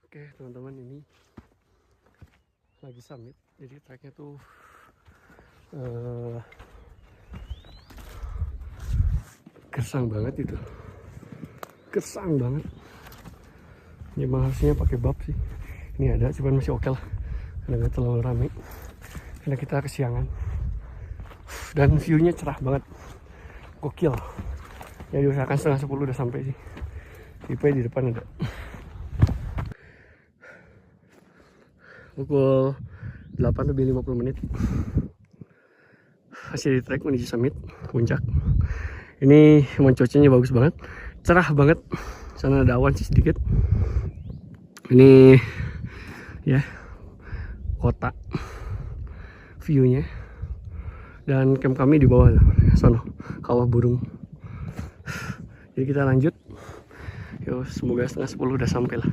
Oke teman-teman, ini lagi summit, jadi treknya tuh gersang banget itu, gersang banget. Ini emang harusnya pakai bab sih. Ini ada, cuman masih oke lah, karena nggak terlalu rame. Karena kita kesiangan. Dan view-nya cerah banget, gokil. Ya diusahakan setengah 10 udah sampai sih. IP di depan ada. Pukul 8:50 masih di trek menuju summit puncak. Ini emang cuacanya bagus banget, cerah banget. Sana ada awan sih sedikit. Ini ya kota view-nya, dan camp kami di bawah sana, kawah burung. Jadi kita lanjut. Yo, semoga setengah 10 udah sampai lah.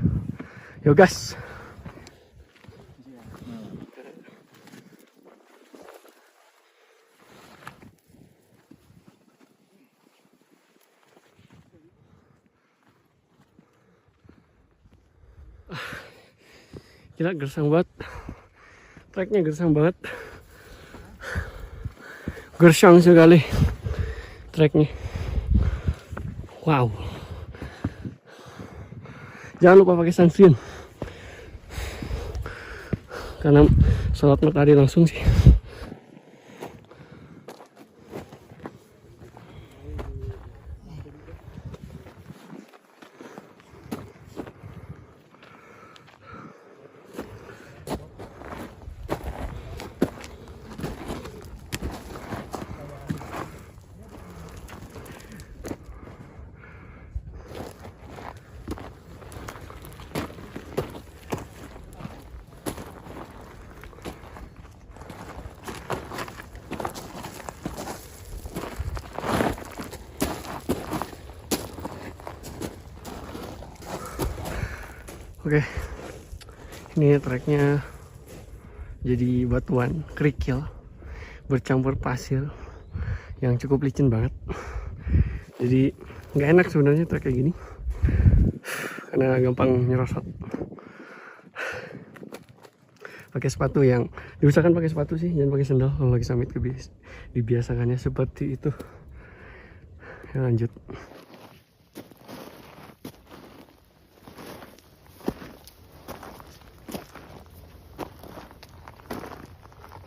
Yo gas. Gila, gersang banget. Treknya gersang banget. Gersang sekali treknya. Wow. Jangan lupa pakai sunscreen, karena sholat matahari langsung sih. Oke, ini treknya jadi batuan kerikil bercampur pasir yang cukup licin banget. Jadi nggak enak sebenarnya trek kayak gini karena gampang nyerosot. Pakai sepatu yang diusahakan pakai sepatu sih, jangan pakai sandal kalau lagi summit. Dibiasakannya seperti itu. Ya, lanjut.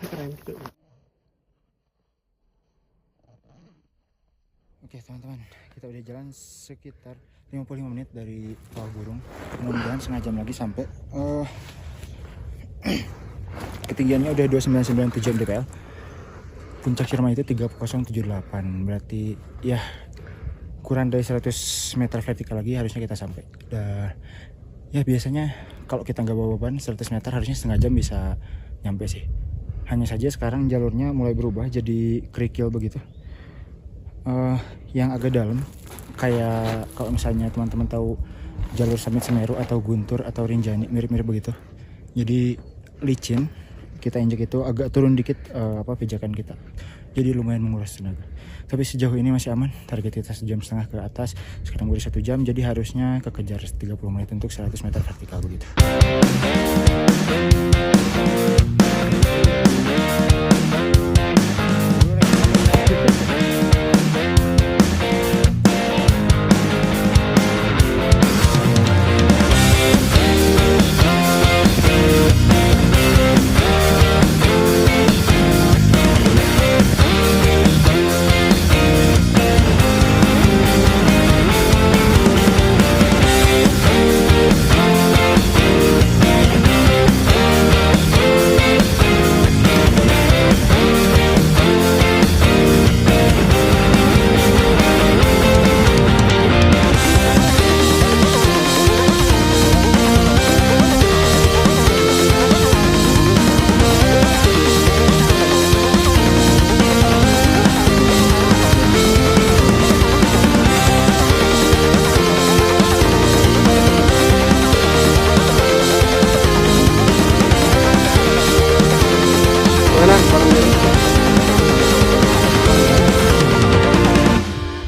Keren gitu. Oke teman-teman, kita udah jalan sekitar 55 menit dari Kawah Burung. Mudah-mudahan setengah jam lagi sampai. Ketinggiannya udah 2997 mdpl. Puncak Ciremai itu 3078. Berarti ya kurang dari 100 meter vertikal lagi harusnya kita sampai. Dan ya biasanya kalau kita nggak bawa beban 100 meter harusnya setengah jam bisa nyampe sih. Hanya saja sekarang jalurnya mulai berubah jadi kerikil begitu, yang agak dalam. Kayak kalau misalnya teman-teman tahu jalur Summit Semeru atau Guntur atau Rinjani, mirip-mirip begitu. Jadi licin, kita injek itu agak turun dikit pijakan kita. Jadi lumayan menguras tenaga. Tapi sejauh ini masih aman. Target kita 1,5 jam ke atas. Sekarang udah 1 jam, jadi harusnya kekejar 30 menit untuk 100 meter vertikal begitu.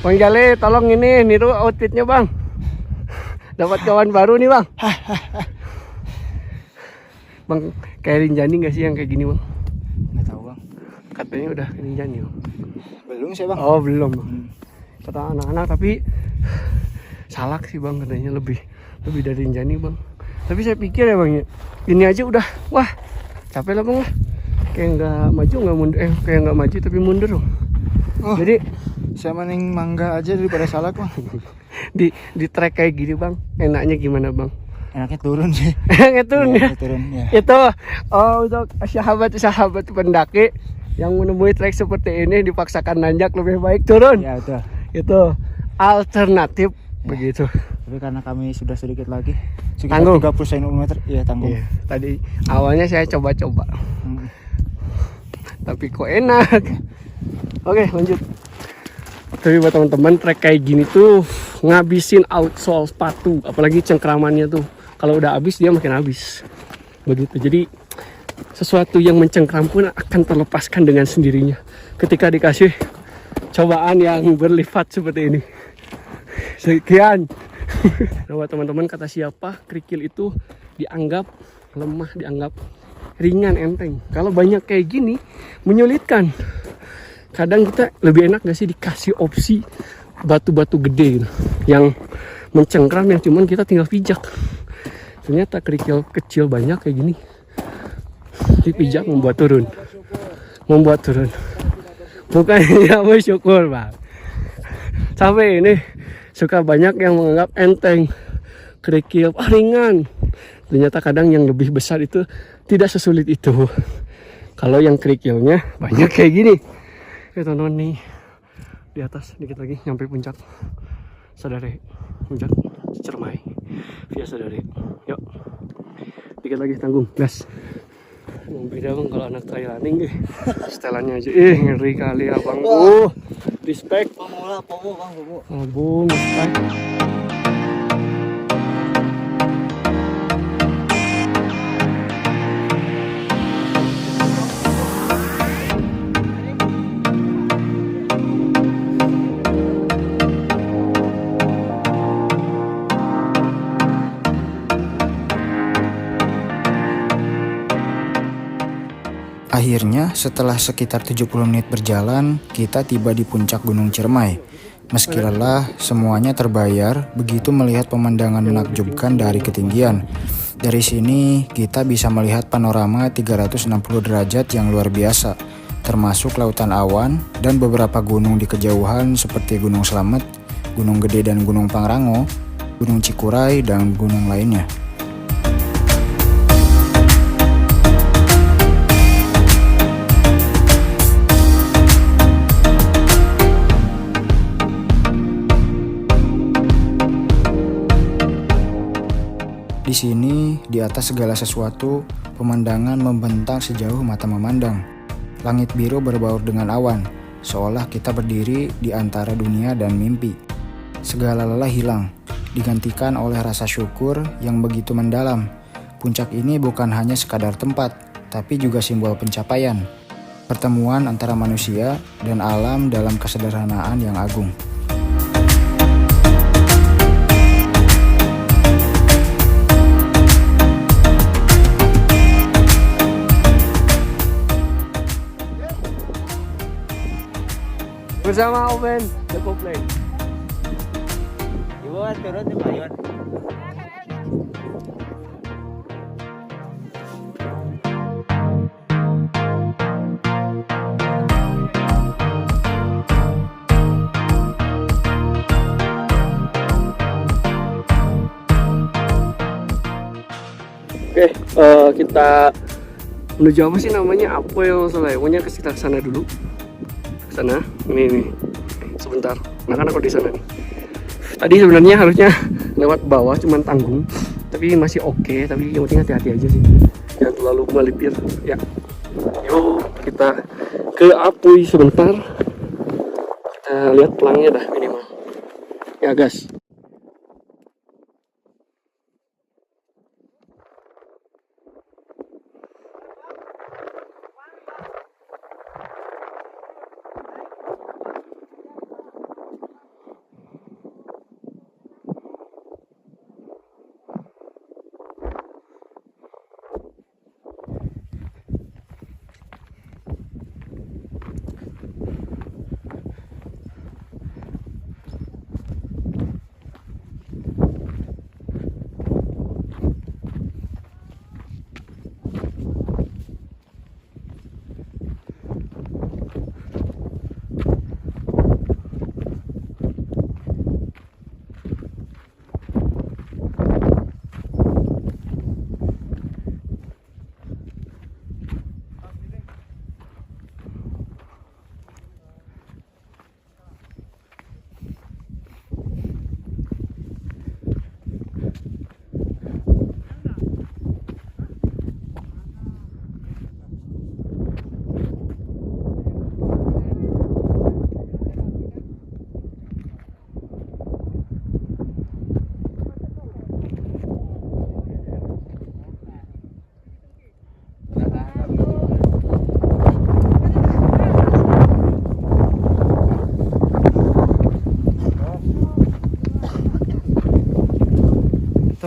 Bang Jale, tolong ini niru outfitnya bang. Dapat kawan baru nih bang. Bang, kayak Rinjani nggak sih yang kayak gini bang? Nggak tahu bang. Katanya udah Rinjani bang. Belum sih bang. Oh belum bang. Kata anak-anak tapi salak sih bang, katanya lebih dari Rinjani bang. Tapi saya pikir ya bang, ini aja udah wah capek lah bang lah. Kayak nggak maju nggak mundur, kayak nggak maju tapi mundur bang. Oh, Jadi saya mending mangga aja daripada salak bang. di trek kayak gini bang, enaknya gimana bang? Enaknya turun sih. Enaknya turun ya. Turun ya. Itu untuk sahabat pendaki yang menemui trek seperti ini dipaksakan nanjak, lebih baik turun. Ya betul. Itu alternatif begitu. Tapi karena kami sudah sedikit lagi, Tanggung. 30 cm, ya tanggung. Iya, tadi awalnya saya coba-coba, tapi kok enak. Oke, lanjut. Tapi buat teman-teman, trek kayak gini tuh ngabisin outsole sepatu, apalagi cengkramannya tuh. Kalau udah habis dia makin habis. Begitu. Jadi sesuatu yang mencengkram pun akan terlepaskan dengan sendirinya ketika dikasih cobaan yang berlipat seperti ini. Sekian. Nah, buat teman-teman, kata siapa kerikil itu dianggap lemah, dianggap ringan, enteng. Kalau banyak kayak gini menyulitkan. Kadang kita lebih enak gak sih dikasih opsi batu-batu gede gitu, yang mencengkram, yang cuman kita tinggal pijak. Ternyata kerikil kecil banyak kayak gini dipijak membuat turun. Bukannya bersyukur bang. Sampai ini suka banyak yang menganggap enteng kerikil ringan. Ternyata kadang yang lebih besar itu tidak sesulit itu. Kalau yang kerikilnya banyak kayak gini. Oke teman-teman, nih di atas dikit lagi nyampe puncak Sadare, puncak Ciremai via Sadare. Yuk, dikit lagi, tanggung gas. Beda bang kalau anak trail running deh. Setelannya aja ngeri kali abang. Respect. Pomo bang, pomo. Abang, respect. Akhirnya, setelah sekitar 70 menit berjalan, kita tiba di puncak Gunung Ciremai. Meski lelah, semuanya terbayar begitu melihat pemandangan menakjubkan dari ketinggian. Dari sini, kita bisa melihat panorama 360 derajat yang luar biasa, termasuk lautan awan dan beberapa gunung di kejauhan seperti Gunung Slamet, Gunung Gede dan Gunung Pangrango, Gunung Cikuray, dan gunung lainnya. Di sini, di atas segala sesuatu, pemandangan membentang sejauh mata memandang. Langit biru berbaur dengan awan, seolah kita berdiri di antara dunia dan mimpi. Segala lelah hilang, digantikan oleh rasa syukur yang begitu mendalam. Puncak ini bukan hanya sekadar tempat, tapi juga simbol pencapaian. Pertemuan antara manusia dan alam dalam kesederhanaan yang agung. Bersama Oven The Play. Ibu turun di Mayon. Oke, kita menuju apa sih namanya? Apa yang salah ya? Pokoknya kita ke sana dulu. Ke sana. Ini. Sebentar. Anak-anak kok di sana nih. Tadi sebenarnya harusnya lewat bawah, cuman tanggung. Tapi masih oke. Tapi yang penting hati-hati aja sih. Jangan terlalu melipir. Ya. Yuk, kita ke Apuy sebentar. Kita lihat pelangnya dah minimal. Ya, gas.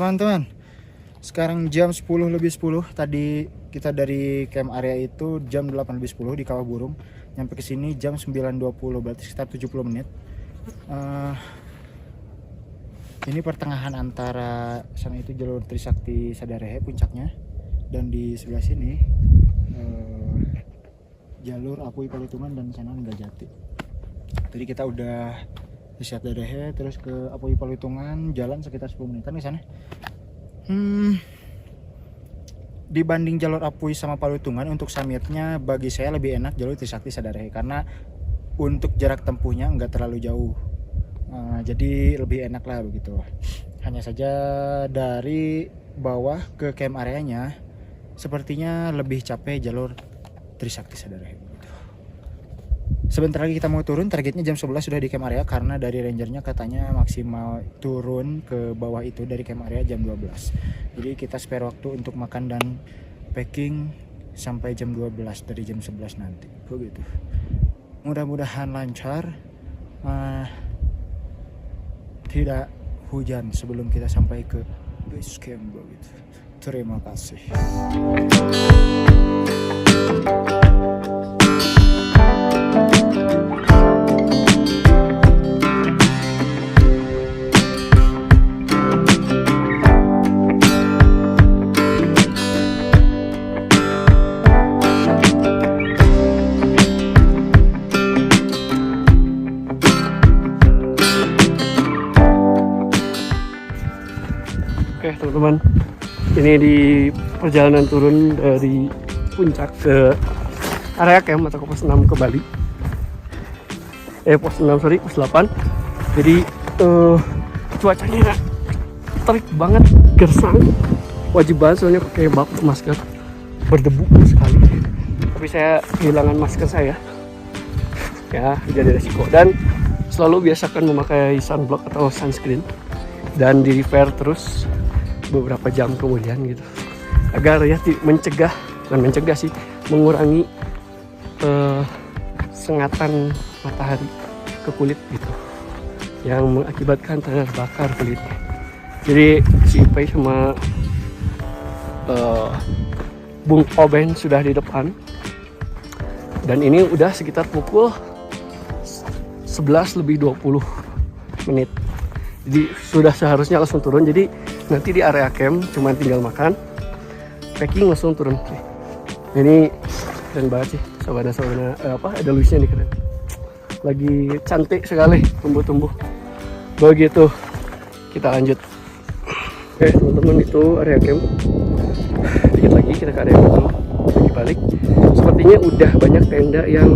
teman-teman. Sekarang jam 10:10. Tadi kita dari camp area itu jam 8:10 di Kawah Burung. Nyampe ke sini jam 9:20, berarti sekitar 70 menit. Ini pertengahan antara sana itu jalur Trisakti Sadarehe puncaknya, dan di sebelah sini jalur Apui Palitungan dan sana Ninggajati. Tadi kita udah di Sadarehe terus ke Apui Palitungan, jalan sekitar 10 menitan ke sana. Dibanding jalur Apui sama Palitungan, untuk summitnya bagi saya lebih enak jalur Trisakti Sadarehe karena untuk jarak tempuhnya nggak terlalu jauh. Jadi lebih enak lah begitu. Hanya saja dari bawah ke camp areanya sepertinya lebih capek jalur Trisakti Sadarehe begitu. Sebentar lagi kita mau turun, targetnya jam 11 sudah di camp area karena dari rangernya katanya maksimal turun ke bawah itu dari camp area jam 12. Jadi kita spare waktu untuk makan dan packing sampai jam 12 dari jam 11 nanti begitu. Mudah-mudahan lancar. Tidak hujan sebelum kita sampai ke base camp begitu. Terima kasih. Oke teman-teman, ini di perjalanan turun dari puncak ke area camp atau ke pos 6 ke Bali. Pos 6 sorry, pos 8. Jadi cuacanya terik banget, gersang. Wajib banget soalnya pakai bak masker, berdebu sekali. Tapi saya kehilangan masker saya, ya jadi resiko. Dan selalu biasakan memakai sunblock atau sunscreen dan di repair terus beberapa jam kemudian gitu, agar ya mencegah sih, mengurangi sengatan matahari ke kulit gitu yang mengakibatkan terbakar kulitnya. Jadi si Ipay sama Bung Oben sudah di depan dan ini udah sekitar pukul 11:20. Jadi sudah seharusnya langsung turun. Jadi nanti di area camp cuma tinggal makan, packing langsung turun. Ini keren banget sih, sabana ada luisnya nih, keren. Lagi cantik sekali tumbuh-tumbuh. Begitu, kita lanjut. Oke teman-teman, itu area camp. Dikit lagi kita ke area camp lagi balik. Sepertinya udah banyak tenda yang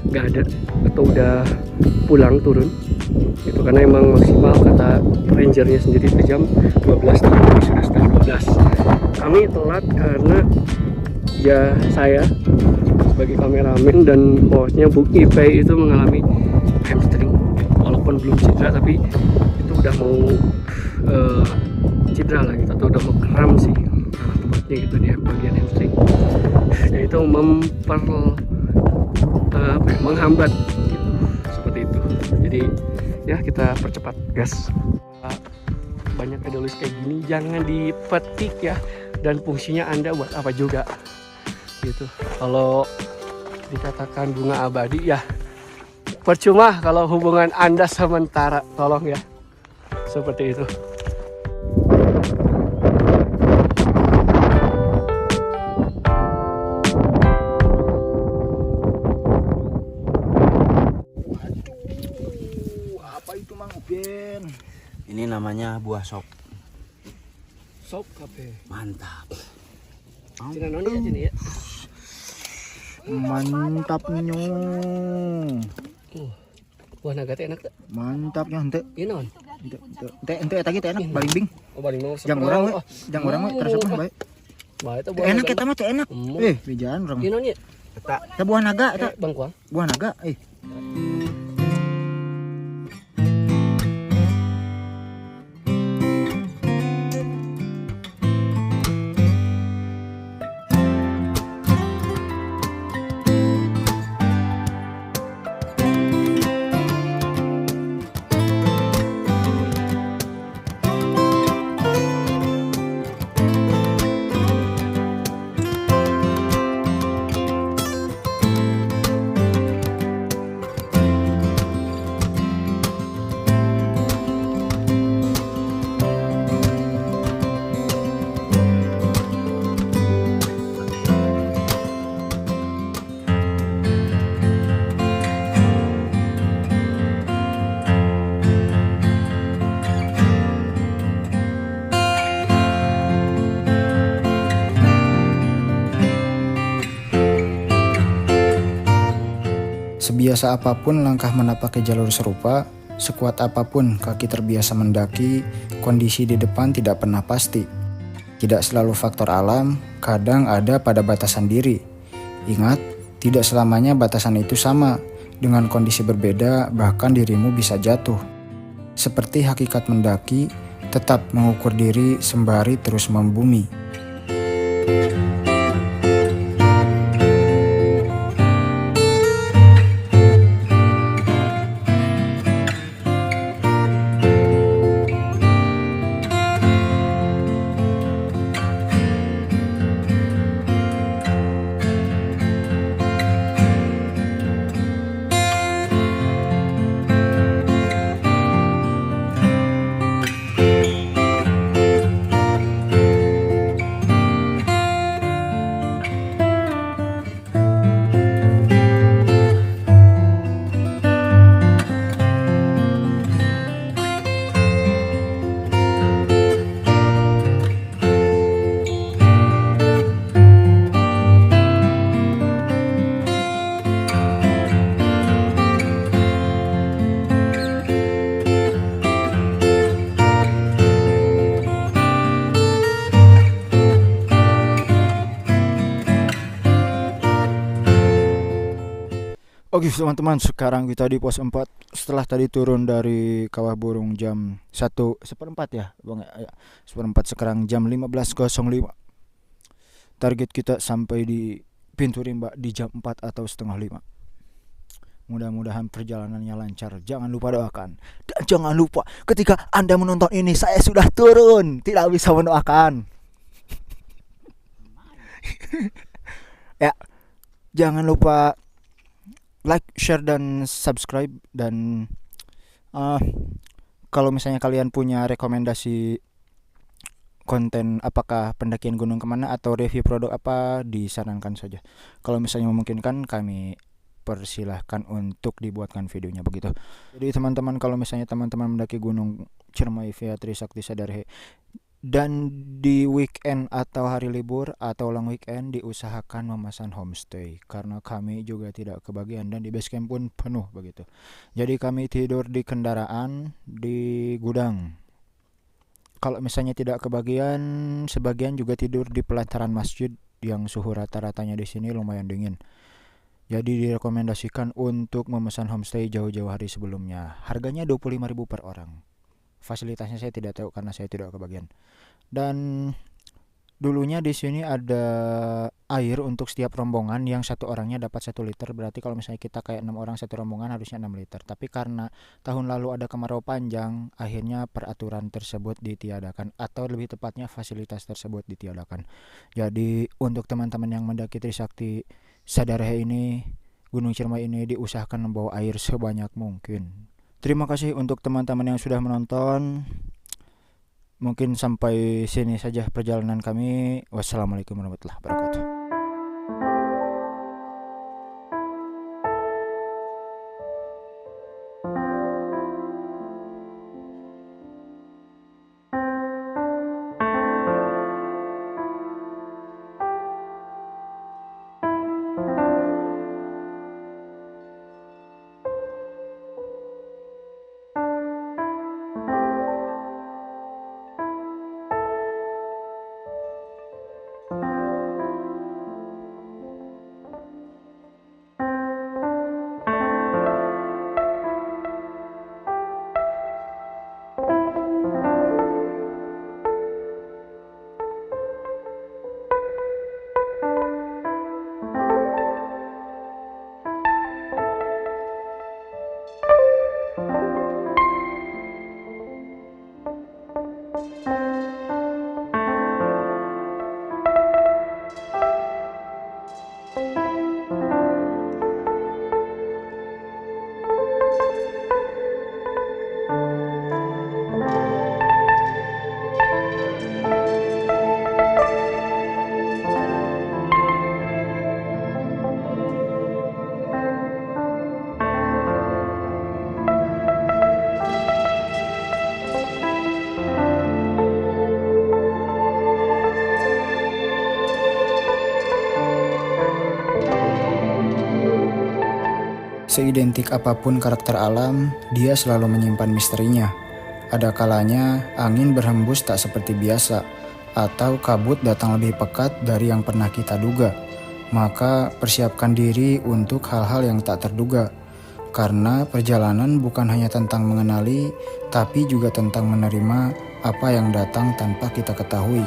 nggak ada atau udah pulang turun. Itu karena emang maksimal kata rangernya sendiri itu jam 12, tapi sudah setengah 12. Kami telat karena ya saya sebagai kameramen dan hostnya Bung Ipay itu mengalami hamstring, walaupun belum cedera tapi itu udah mau cedera lah gitu, atau udah mau kram sih tepatnya gitu di bagian hamstring. Ya itu menghambat gitu, seperti itu. Jadi ya kita percepat gas. Banyak edolis kayak gini jangan dipetik ya, dan fungsinya Anda buat apa juga gitu. Kalau dikatakan bunga abadi ya percuma kalau hubungan Anda sementara, tolong ya, seperti itu. Ini namanya buah sop. Sop kape. Mantap. Cina noni aja nih ya. Mantapnya. Buah naga teh enak tak? Mantapnya ente. Inon. Ente tadi teh enak, baling bing. Oh baling mau. Jang orang we, jang orang we terasa mah bae. Bah itu buah enak kita mah teh enak. Bijaan urang. Inon ya. Eta buah naga eta. Bangkuang. Buah naga Sebiasa apapun langkah menapaki jalur serupa, sekuat apapun kaki terbiasa mendaki, kondisi di depan tidak pernah pasti. Tidak selalu faktor alam, kadang ada pada batasan diri. Ingat, tidak selamanya batasan itu sama. Dengan kondisi berbeda, bahkan dirimu bisa jatuh. Seperti hakikat mendaki, tetap mengukur diri sembari terus membumi. Oke teman-teman, sekarang kita di pos 4 setelah tadi turun dari Kawah Burung jam 1:04 ya Bang, 1:04, sekarang jam 15.05. Target kita sampai di pintu rimba di jam 4 atau setengah 5. Mudah-mudahan perjalanannya lancar. Jangan lupa doakan. Dan jangan lupa ketika Anda menonton ini saya sudah turun, tidak bisa mendoakan. Ya, jangan lupa like, share, dan subscribe. Dan kalau misalnya kalian punya rekomendasi konten, apakah pendakian gunung kemana atau review produk apa, disarankan saja. Kalau misalnya memungkinkan, kami persilahkan untuk dibuatkan videonya begitu. Jadi teman-teman, kalau misalnya teman-teman mendaki Gunung Ciremai via Trisakti Sadarhe dan di weekend atau hari libur atau long weekend, diusahakan memesan homestay karena kami juga tidak kebagian dan di base camp pun penuh begitu. Jadi kami tidur di kendaraan, di gudang. Kalau misalnya tidak kebagian, sebagian juga tidur di pelataran masjid yang suhu rata-ratanya di sini lumayan dingin. Jadi direkomendasikan untuk memesan homestay jauh-jauh hari sebelumnya. Harganya 25.000 per orang. Fasilitasnya saya tidak tahu karena saya tidak kebagian. Dan dulunya di sini ada air untuk setiap rombongan yang satu orangnya dapat 1 liter. Berarti kalau misalnya kita kayak 6 orang satu rombongan harusnya 6 liter. Tapi karena tahun lalu ada kemarau panjang, akhirnya peraturan tersebut ditiadakan, atau lebih tepatnya fasilitas tersebut ditiadakan. Jadi untuk teman-teman yang mendaki Trisakti Sadarhe ini, Gunung Ciremai ini, diusahakan membawa air sebanyak mungkin. Terima kasih untuk teman-teman yang sudah menonton. Mungkin sampai sini saja perjalanan kami. Wassalamualaikum warahmatullahi wabarakatuh. Seidentik apapun karakter alam, dia selalu menyimpan misterinya. Ada kalanya angin berhembus tak seperti biasa, atau kabut datang lebih pekat dari yang pernah kita duga. Maka persiapkan diri untuk hal-hal yang tak terduga. Karena perjalanan bukan hanya tentang mengenali, tapi juga tentang menerima apa yang datang tanpa kita ketahui.